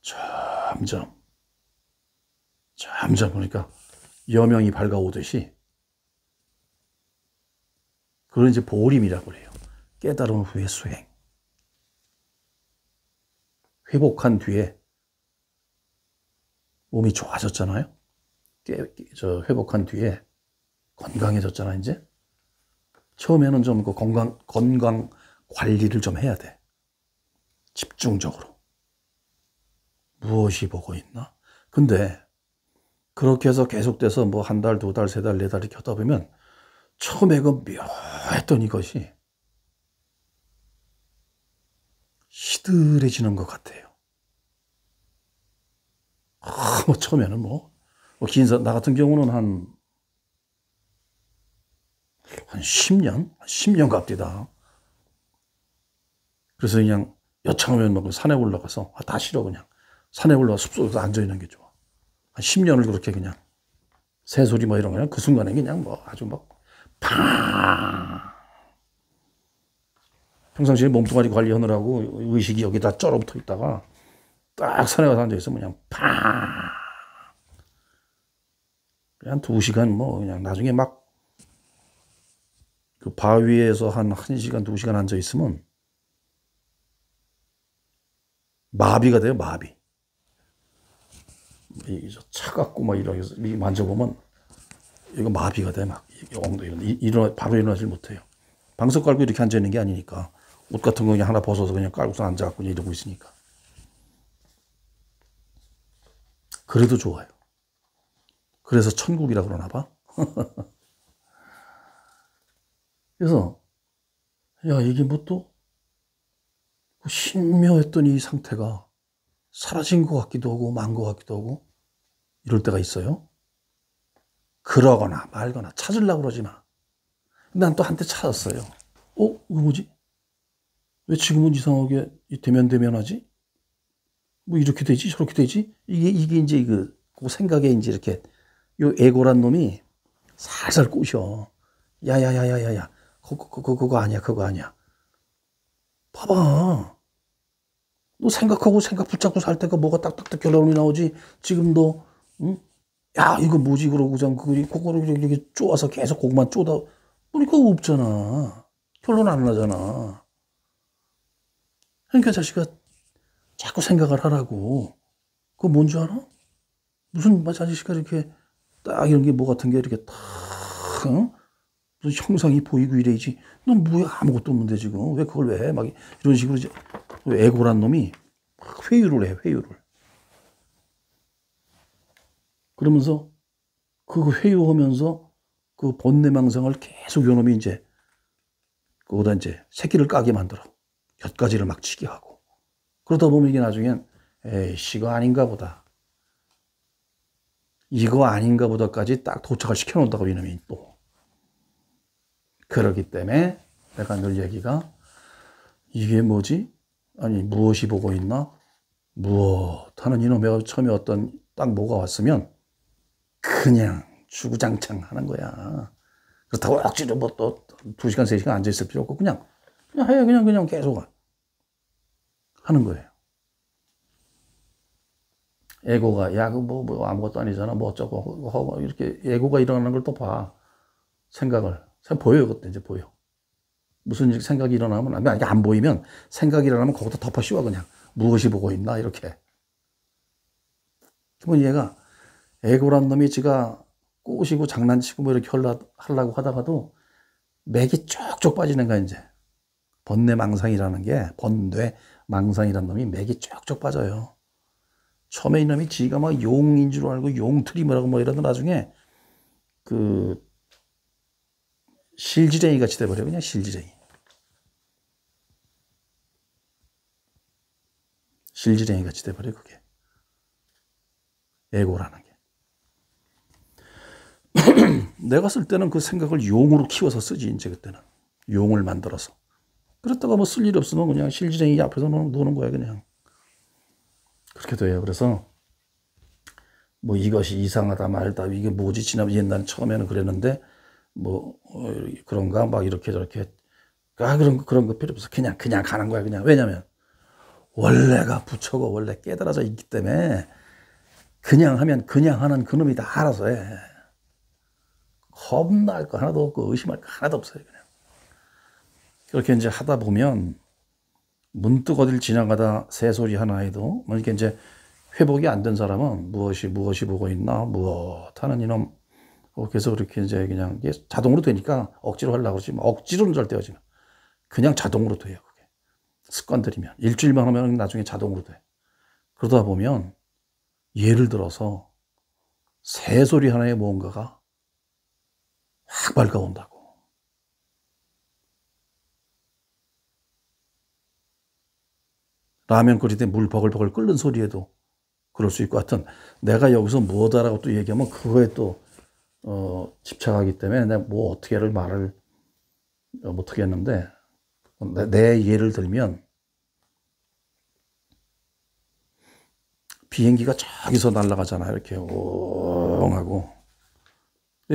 점점 보니까 여명이 밝아오듯이 그걸 이제 보림이라고 그래요. 깨달은 후의 수행. 회복한 뒤에 몸이 좋아졌잖아요. 회복한 뒤에 건강해졌잖아, 이제. 처음에는 좀 그 건강 관리를 좀 해야 돼. 집중적으로. 무엇이 보고 있나? 근데 그렇게 해서 계속돼서 뭐 한 달, 두 달, 세 달, 네 달 이렇게 하다 보면 처음에 그 묘했던 이것이 시들해지는 것 같아요. 뭐 처음에는 나 같은 경우는 한 10년 갑디다. 그래서 그냥 여차하면 막 산에 올라가서 다 싫어 그냥. 산에 올라가 숲속에서 앉아있는 게 좋아. 한 10년을 그렇게 그냥 새소리 뭐 이런 거냐 그 순간에 그냥 아주 평상시에 몸뚱아리 관리하느라고 의식이 여기다 쩔어붙어 있다가 딱 산에 가서 앉아있으면 그냥 그냥 2시간 그냥 나중에 그 바위에서 한 1시간, 2시간 앉아있으면 마비가 돼요, 마비. 차갑고 이렇게 만져보면 이거 마비가 돼, 엉덩이 바로 일어나질 못해요. 방석 깔고 이렇게 앉아있는 게 아니니까 옷 같은 거 그냥 하나 벗어서 그냥 깔고서 앉아갖고 이러고 있으니까. 그래도 좋아요. 그래서 천국이라고 그러나 봐. 그래서 이게 또 신묘했던 이 상태가 사라진 것 같기도 하고 만 것 같기도 하고 이럴 때가 있어요. 그러거나 말거나 찾으려고 그러지 마. 난 또 한때 찾았어요. 이거 뭐지? 왜 지금은 이상하게 대면하지? 뭐 이렇게 되지? 저렇게 되지? 이게 이제 그 생각에 이제 이렇게 요 에고란 놈이 살살 꼬셔. 야야야야야야. 그거 아니야. 그거 아니야. 봐봐. 너 생각하고 생각 붙잡고 살 때가 뭐가 딱딱딱 결론이 나오지. 지금도 응? 야 이거 뭐지 그러고 그거를 이렇게 쪼아서 계속 그것만 쪼다 보니까 없잖아. 결론 안 나잖아. 그러니까 자식아 자꾸 생각을 하라고. 그거 뭔지 알아? 무슨 자식아 이렇게 딱 이런 게 뭐 같은 게 이렇게 탁 무슨 형상이 보이고 이래야지. 넌 뭐야 아무것도 없는데 지금 왜 그걸 왜 해? 이런 식으로 이제 에고란 놈이 회유를 해, 회유를. 그러면서 그 회유하면서 그 본내망상을 계속 요 놈이 이제 거기다 이제 새끼를 까게 만들어. 곁가지를 막 치게 하고. 그러다 보면 이게 나중엔 에이씨 이거 아닌가 보다. 이거 아닌가 보다까지 딱 도착을 시켜놓는다고 이놈이 또. 그러기 때문에 내가 늘 얘기가 이게 뭐지? 아니 무엇이 보고 있나? 무엇 하는 이놈의 처음에 어떤 딱 뭐가 왔으면 그냥 주구장창 하는 거야. 그렇다고 억지로 뭐 또 2시간, 3시간 앉아있을 필요 없고 그냥 해. 그냥 계속 하는 거예요. 에고가, 야, 뭐 아무것도 아니잖아. 뭐 어쩌고, 이렇게 에고가 일어나는 걸 또 봐. 생각을. 보여요, 그때 이제 보여. 무슨 생각이 일어나면, 만약에 안 보이면 생각이 일어나면 거기다 덮어 씌워, 그냥. 무엇이 보고 있나, 이렇게. 그러면 얘가 에고란 놈이 지가 꼬시고 장난치고 뭐 이렇게 하려고 하다가도 맥이 쭉쭉 빠지는 거야, 이제. 번뇌망상이라는 게, 번뇌망상이라는 놈이 맥이 쭉쭉 빠져요. 처음에 이놈이 지가 막 용인 줄 알고 용틀이 뭐라고 뭐 이러다 나중에 그 실지렁이 같이 돼버려. 그냥 실지렁이. 실지렁이 같이 돼버려, 그게. 에고라는 게. 내가 쓸 때는 그 생각을 용으로 키워서 쓰지, 이제 그때는. 용을 만들어서. 그랬다가 뭐 쓸 일 없으면 그냥 실지렁이 앞에서 노는 거야, 그냥. 그렇게 돼요. 그래서 뭐 이것이 이상하다 말다 이게 뭐지 지난 옛날 처음에는 그랬는데 뭐 그런가 막 이렇게 저렇게 그런 거 필요 없어. 그냥 가는 거야, 그냥. 왜냐면 원래가 부처고 원래 깨달아져 있기 때문에 그냥 하면 그냥 하는 그놈이 다 알아서 해. 겁날 거 하나도 없고 의심할 거 하나도 없어요, 그냥. 그렇게 이제 하다 보면 문득 어딜 지나가다 새소리 하나 해도 뭐 이렇게 이제 회복이 안 된 사람은 무엇이 보고 있나 무엇 하는 이놈 계속 이렇게 이제 그냥 자동으로 되니까 억지로 하려고 그러지 억지로는 절대 하지 마. 그냥 자동으로 돼요, 그게. 습관 들이면 일주일만 하면 나중에 자동으로 돼. 그러다 보면 예를 들어서 새소리 하나에 뭔가가 확 밝아온다고. 라면 끓일 때 물 버글버글 끓는 소리에도 그럴 수 있고, 하여튼 내가 여기서 뭐다라고 또 얘기하면 그거에 또 집착하기 때문에 내가 뭐 어떻게를 말을 못하겠는데, 내 예를 들면 비행기가 저기서 날아가잖아요, 이렇게 옹하고.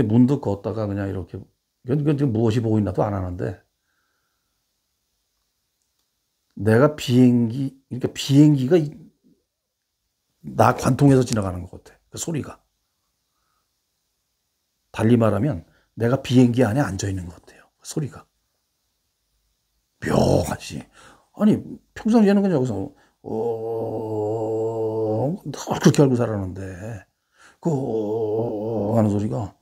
문득 걷다가 그냥 이렇게 무엇이 보고 있나도 안 하는데 내가 그러니까 비행기가 나 관통해서 지나가는 것 같아. 그 소리가. 달리 말하면 내가 비행기 안에 앉아 있는 것 같아요. 그 소리가. 묘하지. 아니, 평상시에는 그냥 여기서, 늘 그렇게 알고 살았는데, 하는 소리가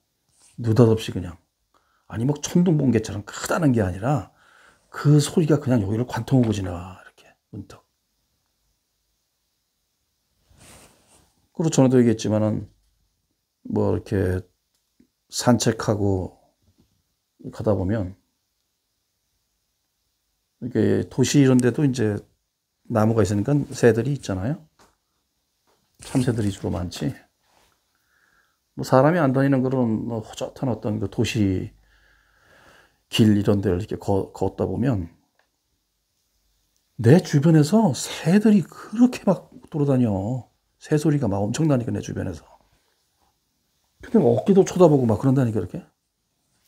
느닷없이 그냥, 아니, 뭐 천둥번개처럼 크다는 게 아니라 그 소리가 그냥 여기를 관통하고 지나가, 이렇게, 문득. 그리고 전에도 얘기했지만은, 뭐, 이렇게 산책하고 가다 보면, 이렇게 도시 이런 데도 이제 나무가 있으니까 새들이 있잖아요. 참새들이 주로 많지. 뭐 사람이 안 다니는 그런 뭐 허젓한 어떤 그 도시 길 이런 데를 이렇게 걷다 보면 내 주변에서 새들이 그렇게 막 돌아다녀. 새소리가 막 엄청 나니까 내 주변에서. 근데 뭐 어깨도 쳐다보고 막 그런다니까 이렇게.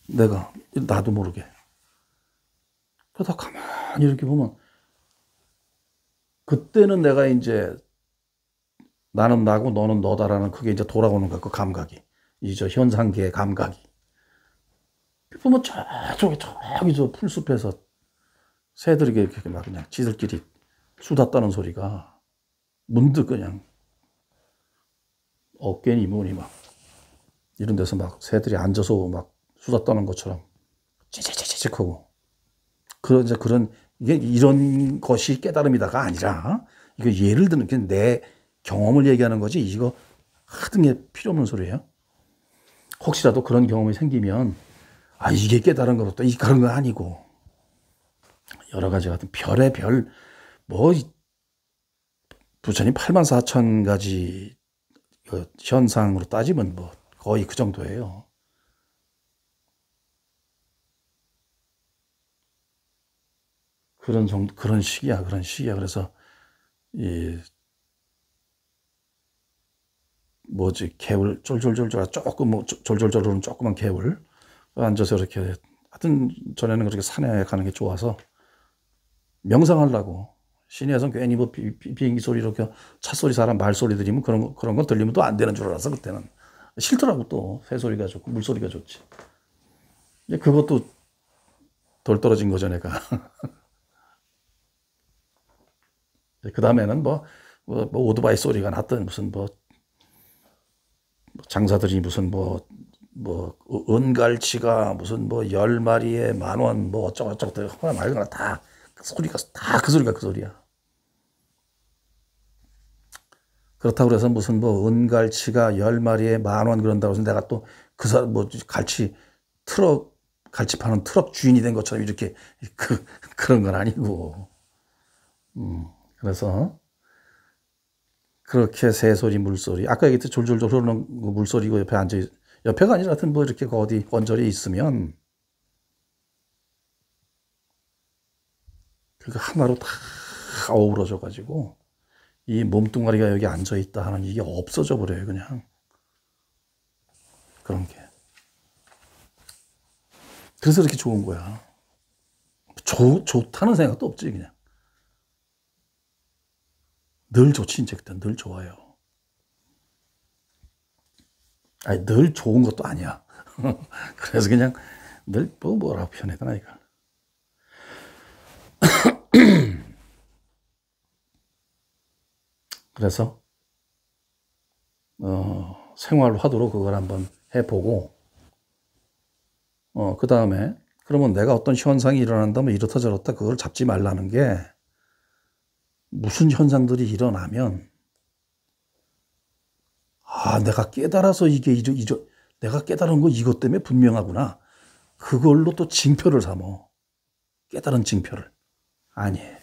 나도 모르게. 그러다 가만히 이렇게 보면 그때는 내가 이제 나는 나고 너는 너다라는 그게 이제 돌아오는 거야, 그 감각이. 저 현상계의 감각이. 보면 저기 저 풀숲에서 새들이 이렇게 막 그냥 지들끼리 수다 떠는 소리가 문득 그냥 어깨니 뭐니 막 이런 데서 막 새들이 앉아서 막 수다 떠는 것처럼 찌직찌직하고 이게 이런 것이 깨달음이다가 아니라 이거 예를 들면 그냥 내 경험을 얘기하는 거지 이거 하등 게 필요 없는 소리예요. 혹시라도 그런 경험이 생기면 이게 깨달은 것도 그런 거 아니고 여러 가지 같은 별의 별 뭐 부처님 84,000가지 현상으로 따지면 뭐 거의 그 정도예요. 그런 정도, 그런 시기야. 그래서, 개울, 쫄쫄쫄쫄, 조금, 졸졸졸 오는 조그만 개울. 앉아서 이렇게, 하여튼, 전에는 그렇게 산에 가는 게 좋아서, 명상하려고. 시내에서 괜히 뭐 비행기 소리, 이렇게 차 소리, 사람 말 소리 들리면 그런 건 들리면 또 안 되는 줄 알았어, 그때는. 싫더라고, 또. 새 소리가 좋고, 물 소리가 좋지. 그것도 덜 떨어진 거죠, 내가. 그 다음에는 오토바이 소리가 났든, 무슨 장사들이 무슨 은갈치가 무슨 10마리에 10,000원, 어쩌고저쩌고, 허나 말거나 다, 그 소리가 그 소리야. 그렇다고 그래서 무슨 은갈치가 10마리에 10,000원 그런다고 해서 내가 또 그 사람 갈치 파는 트럭 주인이 된 것처럼 이렇게 그런 건 아니고. 그래서 그렇게 새소리, 물소리, 아까 얘기했듯이 졸졸졸 흐르는 물소리고 옆에가 아니라 하여튼 이렇게 어디 언저리에 있으면 그거 하나로 다 어우러져 가지고 이 몸뚱아리가 여기 앉아 있다 하는 이게 없어져 버려요, 그냥. 그런 게. 그래서 이렇게 좋은 거야. 좋다는 생각도 없지, 그냥. 늘 좋지, 이제 그때 늘 좋아요. 아니, 늘 좋은 것도 아니야. 그래서 그냥 늘 뭐라고 표현해야 되나, 이거. 그래서 생활 화두로 그걸 한번 해보고 그 다음에 그러면 내가 어떤 현상이 일어난다면 이렇다 저렇다 그걸 잡지 말라는 게 무슨 현상들이 일어나면 내가 깨달아서 내가 깨달은 거 이것 때문에 분명하구나. 그걸로 또 징표를 삼어. 깨달은 징표를. 아니에요.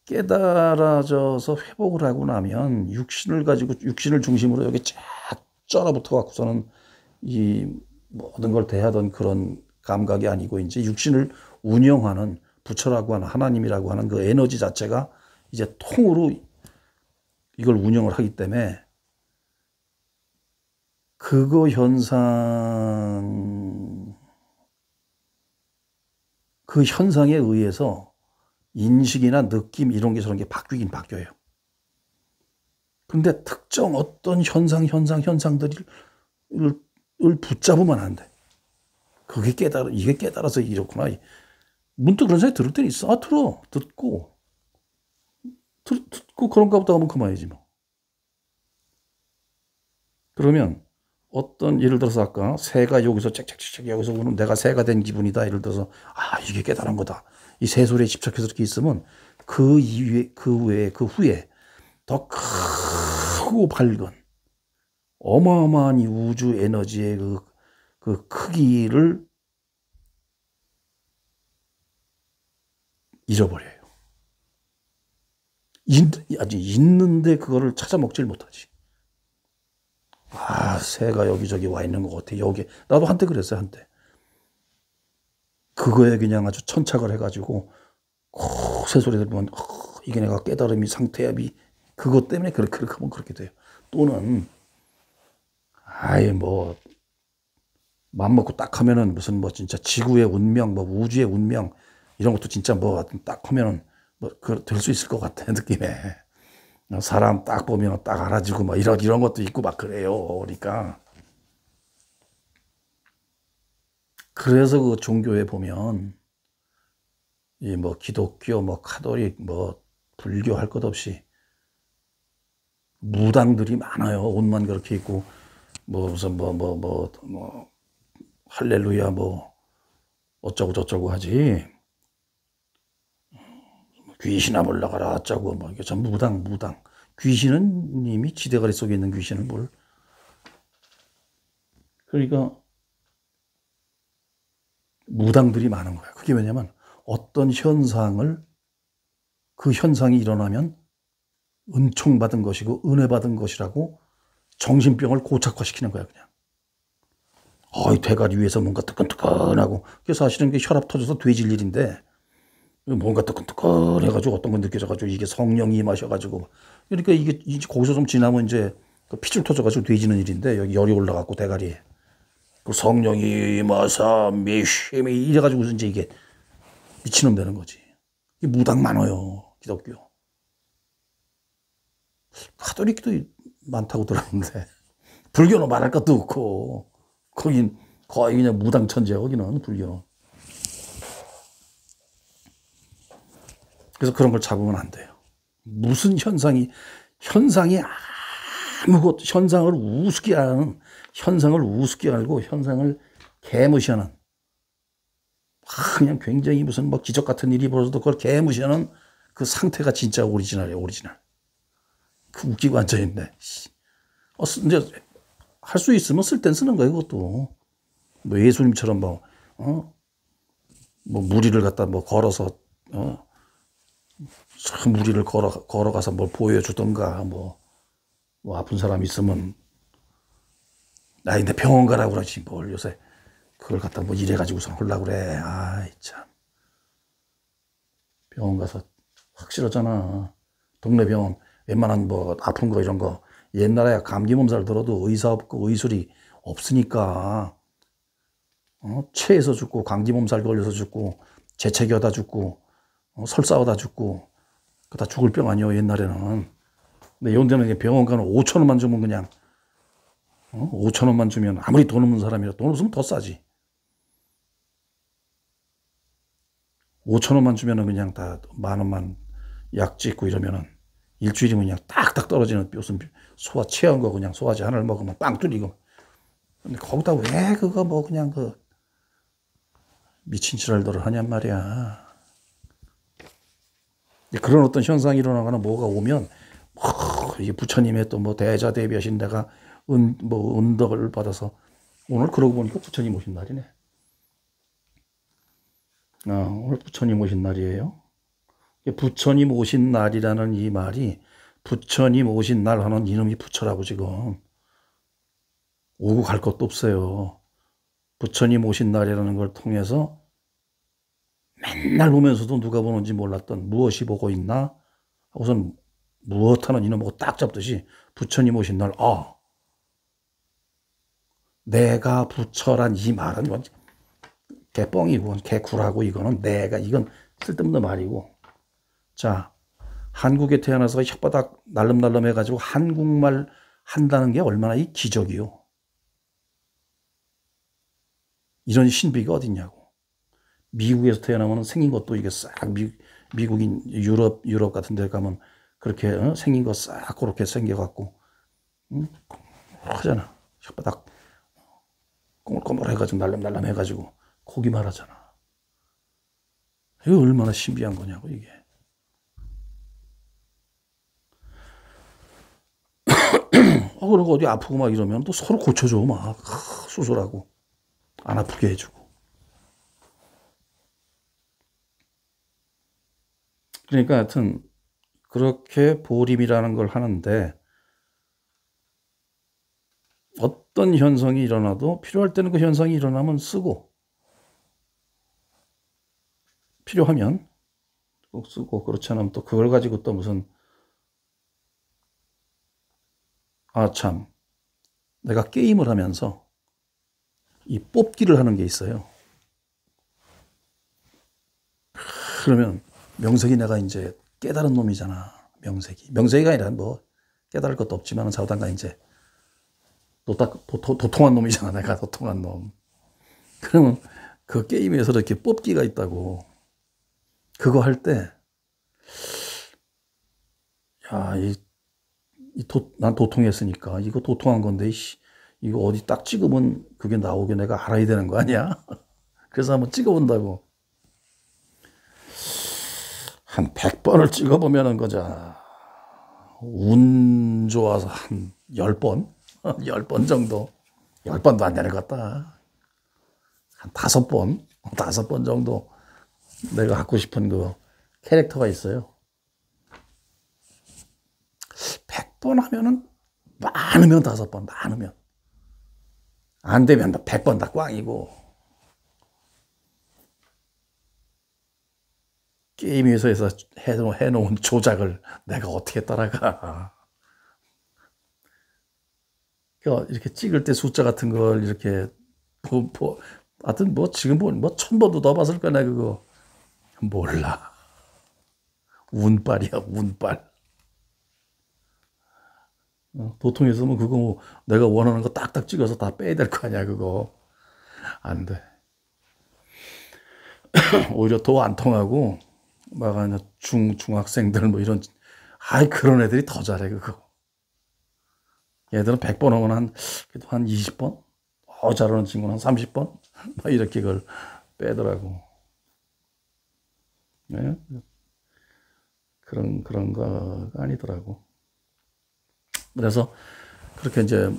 깨달아져서 회복을 하고 나면 육신을 중심으로 여기 쫙 쩔어붙어 갖고서는 이 모든 걸 대하던 그런 감각이 아니고 이제 육신을 운영하는 부처라고 하는 하나님이라고 하는 그 에너지 자체가 이제 통으로 이걸 운영을 하기 때문에 그 현상에 의해서 인식이나 느낌 이런 게 저런 게 바뀌긴 바뀌어요. 근데 특정 어떤 현상들을 붙잡으면 안 돼. 이게 깨달아서 이렇구나. 문득 그런 생각이 들을 때는 있어. 듣고 그런가 보다 하면 그만이지 뭐. 그러면 예를 들어서 아까 새가 여기서 짹짹짹 여기서 오는 내가 새가 된 기분이다. 예를 들어서 이게 깨달은 거다. 이 새소리에 집착해서 이렇게 있으면 그 후에 더 크고 밝은 어마어마한 이 우주 에너지의 그 크기를 잃어버려요. 아직 있는데 그거를 찾아 먹질 못하지. 새가 여기저기 와 있는 것 같아. 나도 한때 그랬어요, 한때. 그거에 그냥 아주 천착을 해가지고, 새소리 들으면, 이게 내가 깨달음이 상태야, 그것 때문에 그렇게 하면 그렇게 돼요. 또는, 맘 먹고 딱 하면은 무슨 진짜 지구의 운명, 우주의 운명, 이런 것도 진짜 딱 하면은 될 수 있을 것 같아, 느낌에. 사람 딱 보면 딱 알아지고 이런 것도 있고 그래요. 그러니까. 그래서 그 종교에 보면 이 기독교, 카톨릭, 불교 할 것 없이 무당들이 많아요. 옷만 그렇게 입고 무슨 할렐루야 어쩌고 저쩌고 하지. 귀신아 물러가라 어쩌고 이게 전부 무당. 귀신은 이미 지대가리 속에 있는 귀신을 그러니까 무당들이 많은 거야. 그게 왜냐면 어떤 그 현상이 일어나면 은총받은 것이고 은혜 받은 것이라고 정신병을 고착화시키는 거야, 그냥. 대가리 위에서 뭔가 뜨끈뜨끈하고, 그게 사실은 혈압 터져서 돼질 일인데, 뭔가 뜨끈뜨끈해가지고 어떤 건 느껴져가지고 이게 성령이 임하셔가지고, 그러니까 이게 거기서 좀 지나면 이제 핏줄 터져가지고 돼지는 일인데, 여기 열이 올라가고 대가리에 그 성령이 임하사 메시미 이래가지고 이제 이게 미친놈 되는 거지. 이 무당 많아요, 기독교. 가톨릭도 많다고 들었는데 불교는 말할 것도 없고, 거긴 거의 그냥 무당천지야, 거기는 불교는. 그래서 그런 걸 잡으면 안 돼요. 무슨 현상이 아무것, 현상을 우습게 알고 현상을 개무시하는, 그냥 굉장히 무슨 뭐 기적 같은 일이 벌어져도 그걸 개무시하는 그 상태가 진짜 오리지널이에요, 오리지널. 그 웃기고 앉아있네. 이제 할 수 있으면 쓸 땐 쓰는 거예요, 그것도. 뭐 예수님처럼 뭐 무리를 갖다 뭐 걸어서, 무리를 걸어가서 뭘 보여주던가, 뭐 아픈 사람 있으면, 근데 병원 가라고 그러지, 뭘 요새 그걸 갖다 뭐 이래가지고선 하려고 그래. 아이, 참. 병원 가서 확실하잖아. 동네 병원, 웬만한 뭐 아픈 거 이런 거, 옛날에 감기 몸살 들어도 의사 없고 의술이 없으니까, 체해서 죽고, 감기 몸살 걸려서 죽고, 재채기하다 죽고, 설사하다 죽고, 그 다 죽을 병 아니요, 옛날에는. 근데 요새는 병원 가는 5천 원만 주면 그냥, 5천 원만 주면, 아무리 돈 없는 사람이라 돈 없으면 더 싸지. 5천 원만 주면은 그냥 다 10,000원만 약 찍고 이러면은 일주일이면 그냥 딱딱 떨어지는, 무슨 소화 체한 거 그냥 소화제 하나를 먹으면 빵 뚫리고. 근데 거기다 왜 그거 뭐 그냥 그 미친 지랄들을 하냔 말이야. 그런 어떤 현상이 일어나거나 뭐가 오면, 이게 부처님의 또 뭐 대자 대비하신 내가 은덕을 받아서, 오늘 그러고 보니까 부처님 오신 날이네. 오늘 부처님 오신 날이에요. 부처님 오신 날이라는 이 말이, 부처님 오신 날 하는 이놈이 부처라고 지금. 오고 갈 것도 없어요. 부처님 오신 날이라는 걸 통해서 맨날 보면서도 누가 보는지 몰랐던 무엇이 보고 있나 하고선 무엇하는 이놈 보고 딱 잡듯이 부처님 오신 날, 내가 부처란 이 말은 이건 개뻥이고 개구라고, 이건 쓸데없는 말이고. 자, 한국에 태어나서 혓바닥 날름날름 해가지고 한국말 한다는 게 얼마나 이 기적이요. 이런 신비가 어딨냐고. 미국에서 태어나면 생긴 것도 이게 싹, 미국인, 유럽 같은 데 가면 그렇게 생긴 거 싹 그렇게 생겨갖고, 하잖아. 혓바닥 꼬물꼬물 해가지고 날름날름 해가지고 고기 말하잖아. 이거 얼마나 신비한 거냐고, 이게. 그리고 어디 아프고 막 이러면 또 서로 고쳐줘, 막. 수술하고. 안 아프게 해주고. 그러니까 하여튼, 그렇게 보림이라는 걸 하는데, 어떤 현상이 일어나도 필요할 때는 그 현상이 일어나면 쓰고, 필요하면 꼭 쓰고, 그렇지 않으면 또 그걸 가지고 또 무슨, 참, 내가 게임을 하면서 이 뽑기를 하는 게 있어요. 그러면 명색이, 내가 이제 깨달은 놈이잖아. 명색이가 아니라 뭐 깨달을 것도 없지만 자우당가 이제 도통한 놈이잖아. 내가 도통한 놈. 그러면 그 게임에서 이렇게 뽑기가 있다고. 그거 할 때, 야, 난 도통했으니까 이거 도통한 건데, 이거 어디 딱 찍으면 그게 나오게 내가 알아야 되는 거 아니야? 그래서 한번 찍어본다고. 한 100번을 찍어보면은 거자. 운 좋아서 한 10번? 10번 정도. 10번도 안 되는 것 같다. 한 5번 정도 내가 갖고 싶은 그 캐릭터가 있어요. 100번 하면은, 많으면 5번, 많으면. 안 되면 100번 다 꽝이고. 게임 회사에서 해놓은 조작을 내가 어떻게 따라가. 이렇게 찍을 때 숫자 같은 걸 이렇게 하여튼 지금 뭐 1000번도 넣어봤을 거야, 나 그거. 몰라. 운빨이야, 운빨. 도통했으면 그거 뭐 내가 원하는 거 딱딱 찍어서 다 빼야 될 거 아니야, 그거. 안 돼. 오히려 더 안 통하고, 막, 중학생들 뭐 이런, 그런 애들이 더 잘해, 그거. 얘들은 100번 하면 그래도 한 20번? 잘하는 친구는 한 30번? 막 이렇게 그걸 빼더라고. 네? 그런 거가 아니더라고. 그래서 그렇게 이제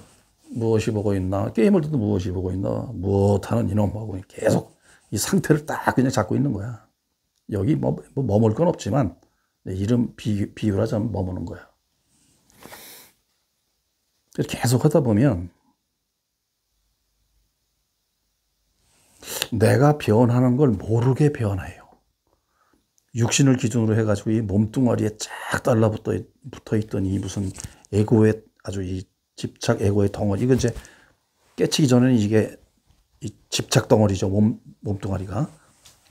무엇이 보고 있나, 게임을 해도 무엇이 보고 있나, 무엇하는 이놈하고 계속 이 상태를 딱 그냥 잡고 있는 거야. 여기 뭐 머물 건 없지만, 이름 비유라자면 머무는 거야. 계속 하다 보면, 내가 변하는 걸 모르게 변해요. 육신을 기준으로 해가지고 이 몸뚱아리에 쫙 달라붙어 있던 이 무슨 에고의 아주 이 집착 에고의 덩어리. 이거 이제 깨치기 전에는 이게 이 집착 덩어리죠. 몸뚱아리가.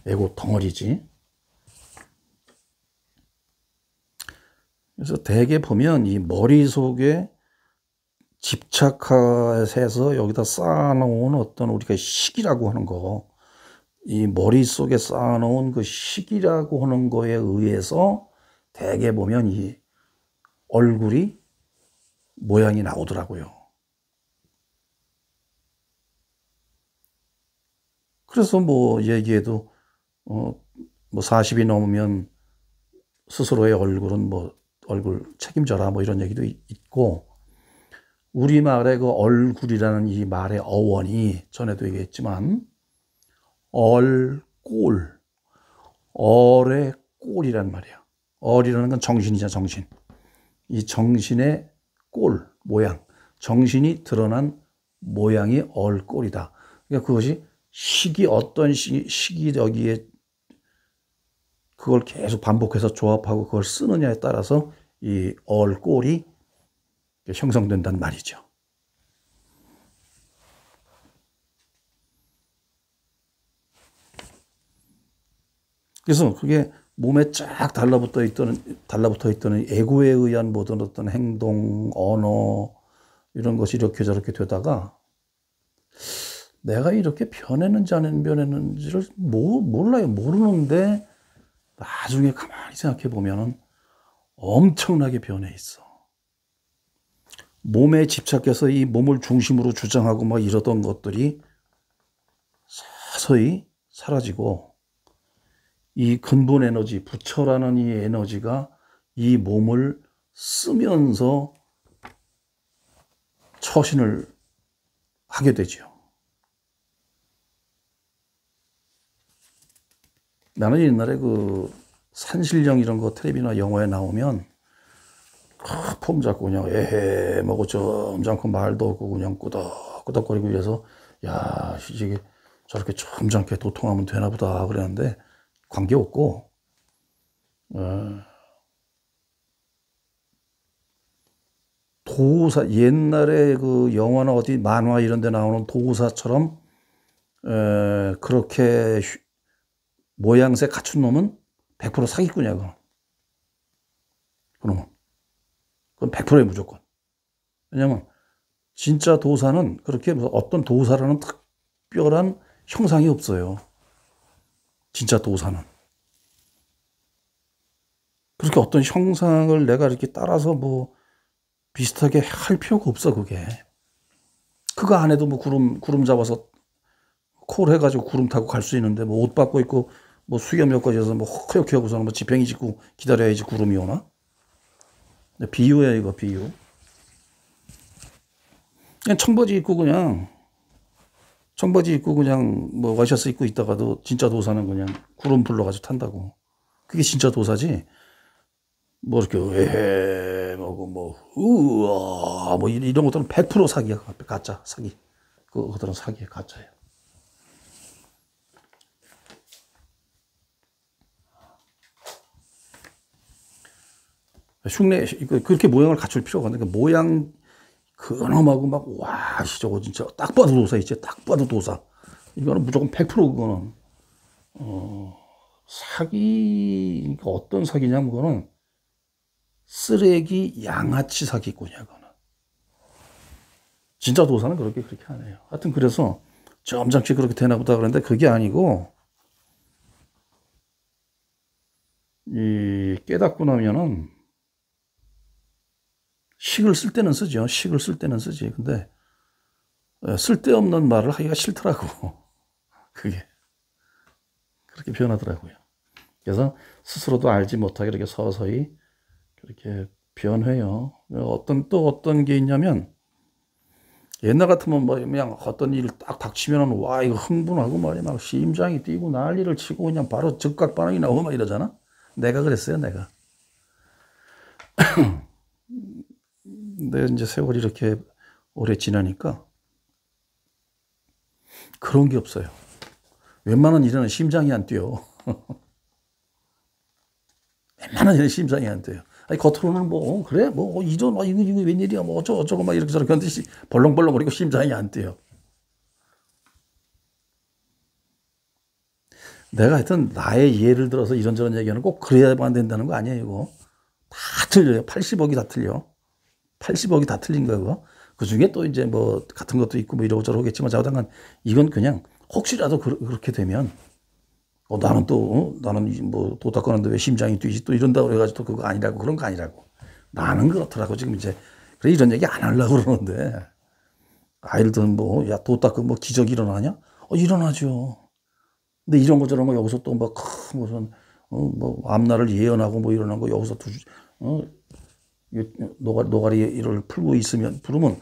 에고 덩어리지. 그래서 대개 보면 이 머릿속에 집착해서 여기다 쌓아놓은 어떤 우리가 식이라고 하는 거, 이 머릿속에 쌓아놓은 그 식이라고 하는 거에 의해서 대개 보면 이 얼굴이 모양이 나오더라고요. 그래서 뭐 얘기해도 뭐 40이 넘으면 스스로의 얼굴은 얼굴 책임져라 뭐 이런 얘기도 있고, 우리말의 그 얼굴이라는 이 말의 어원이 전에도 얘기했지만 얼꼴, 얼의 꼴이란 말이야. 얼이라는 건 정신이자 정신. 이 정신의 꼴, 모양, 정신이 드러난 모양이 얼꼴이다. 그러니까 그것이 어떤 식이 여기에 그걸 계속 반복해서 조합하고 그걸 쓰느냐에 따라서 이 얼꼴이 형성된단 말이죠. 그래서 그게 몸에 쫙 달라붙어 있던 에고에 의한 모든 어떤 행동, 언어 이런 것이 이렇게 저렇게 되다가 내가 이렇게 변했는지 안 변했는지를 몰라요. 모르는데 나중에 가만히 생각해 보면은 엄청나게 변해 있어. 몸에 집착해서 이 몸을 중심으로 주장하고 막 이러던 것들이 서서히 사라지고, 이 근본 에너지, 부처라는 이 에너지가 이 몸을 쓰면서 처신을 하게 되죠. 나는 옛날에 그 산신령 이런 거 텔레비나 영화에 나오면 폼 잡고 그냥 에헤 뭐고 점잖고 말도 없고 그냥 꾸덕꾸덕거리고 이래서 야 이게 저렇게 점잖게 도통하면 되나 보다 그랬는데 관계없고, 도사, 옛날에 그 영화나 어디 만화 이런 데 나오는 도사처럼 그렇게 모양새 갖춘 놈은 100% 사기꾼이야. 그놈은. 그건 100%의 무조건. 왜냐면 진짜 도사는 그렇게 어떤 도사라는 특별한 형상이 없어요. 진짜 도사는. 그렇게 어떤 형상을 내가 이렇게 따라서 뭐 비슷하게 할 필요가 없어, 그게. 그거 안 해도 뭐 구름 잡아서 콜 해가지고 구름 타고 갈 수 있는데, 뭐 옷 받고 있고 뭐 수염 엮어져서 뭐 허옇게 하고서는 뭐 지팽이 짚고 기다려야지 구름이 오나? 비유야, 이거 비유. 그냥 청바지 입고 뭐 와이셔츠 입고 있다가도 진짜 도사는 그냥 구름 불러가지고 탄다고. 그게 진짜 도사지. 뭐 이렇게 에헤 뭐 우와 뭐 이런 것들은 100% 사기야. 가짜 사기. 그들은 사기에 가짜예요. 흉내, 그렇게 모양을 갖출 필요가 없는데, 모양, 근엄하고 막, 와, 저거 진짜, 딱 봐도 도사 있지, 딱 봐도 도사. 이거는 무조건 100% 그거는, 사기, 그러니까 어떤 사기냐면, 그거는 쓰레기 양아치 사기꾼이야, 그거는. 진짜 도사는 그렇게 안 해요. 하여튼, 그래서, 점잖게 그렇게 되나 보다 그러는데, 그게 아니고, 깨닫고 나면은, 식을 쓸 때는 쓰죠. 식을 쓸 때는 쓰지. 근데 쓸데없는 말을 하기가 싫더라고. 그게. 그렇게 변하더라고요. 그래서 스스로도 알지 못하게 이렇게 서서히 그렇게 변해요. 어떤 게 있냐면, 옛날 같으면 뭐 그냥 어떤 일 딱 닥치면은 와, 이거 흥분하고 말이야. 막 심장이 뛰고 난리를 치고 그냥 바로 즉각 반응이 나오고 막 이러잖아. 내가 그랬어요, 내가. 근데 이제 세월이 이렇게 오래 지나니까 그런 게 없어요. 웬만한 일에는 심장이 안 뛰어. 웬만한 일은 심장이 안 뛰어요. 아니, 겉으로는 뭐, 그래? 뭐, 이거 웬일이야? 뭐, 어쩌고, 막 이렇게 저렇게 하는데 벌렁벌렁거리고 심장이 안 뛰어. 내가 하여튼 나의 예를 들어서 이런저런 얘기하는 꼭 그래야만 된다는 거 아니에요, 이거. 다 틀려요. 80억이 다 틀려. 80억이 다 틀린 거야, 그거. 그 중에 또 이제 뭐, 같은 것도 있고 뭐 이러고저러고 겠지만 자우당간 이건 그냥 혹시라도 그렇게 되면 나는 또, 나는 뭐, 도 닦았는데 왜 심장이 뛰지? 또 이런다고 그래가지고 또 그거 아니라고, 그런 거 아니라고. 나는 그렇더라고, 지금 이제. 그래, 이런 얘기 안 하려고 그러는데. 아이들은 뭐, 야, 도 닦으면 뭐 기적이 일어나냐? 일어나죠. 근데 이런 거 저런 거 여기서 또 막, 무슨, 뭐, 앞날을 예언하고 뭐 이러는 거 여기서 노가리를 풀고 있으면, 부르면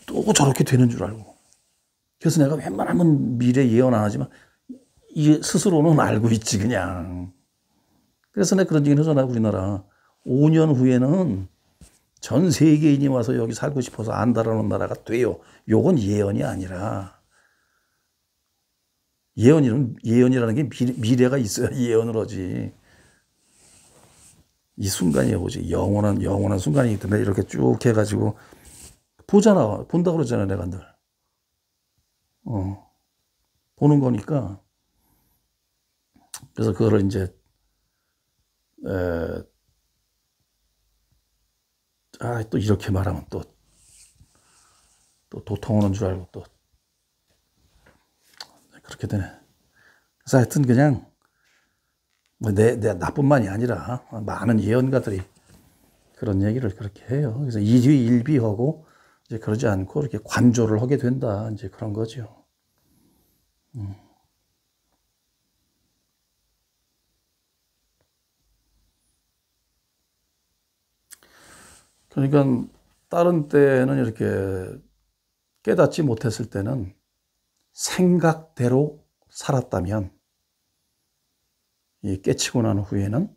또 저렇게 되는 줄 알고. 그래서 내가 웬만하면 미래 예언 안 하지만, 이 스스로는 알고 있지, 그냥. 그래서 내가 그런 얘기를 하잖아, 우리나라. 5년 후에는 전 세계인이 와서 여기 살고 싶어서 안다라는 나라가 돼요. 요건 예언이 아니라. 예언이라는 게 미래가 있어야 예언을 하지. 이 순간이 오지. 영원한 순간이기 때문에 이렇게 쭉 해가지고. 본다고 그러잖아, 내가 늘. 보는 거니까. 그래서 그거를 이제, 또 이렇게 말하면 또 도통 오는 줄 알고 또 그렇게 되네. 그래서 하여튼 그냥 내 나뿐만이 아니라 많은 예언가들이 그런 얘기를 그렇게 해요. 그래서 일비하고 이제 그러지 않고 이렇게 관조를 하게 된다. 이제 그런 거죠. 그러니까 다른 때는 이렇게 깨닫지 못했을 때는 생각대로 살았다면 이 깨치고 난 후에는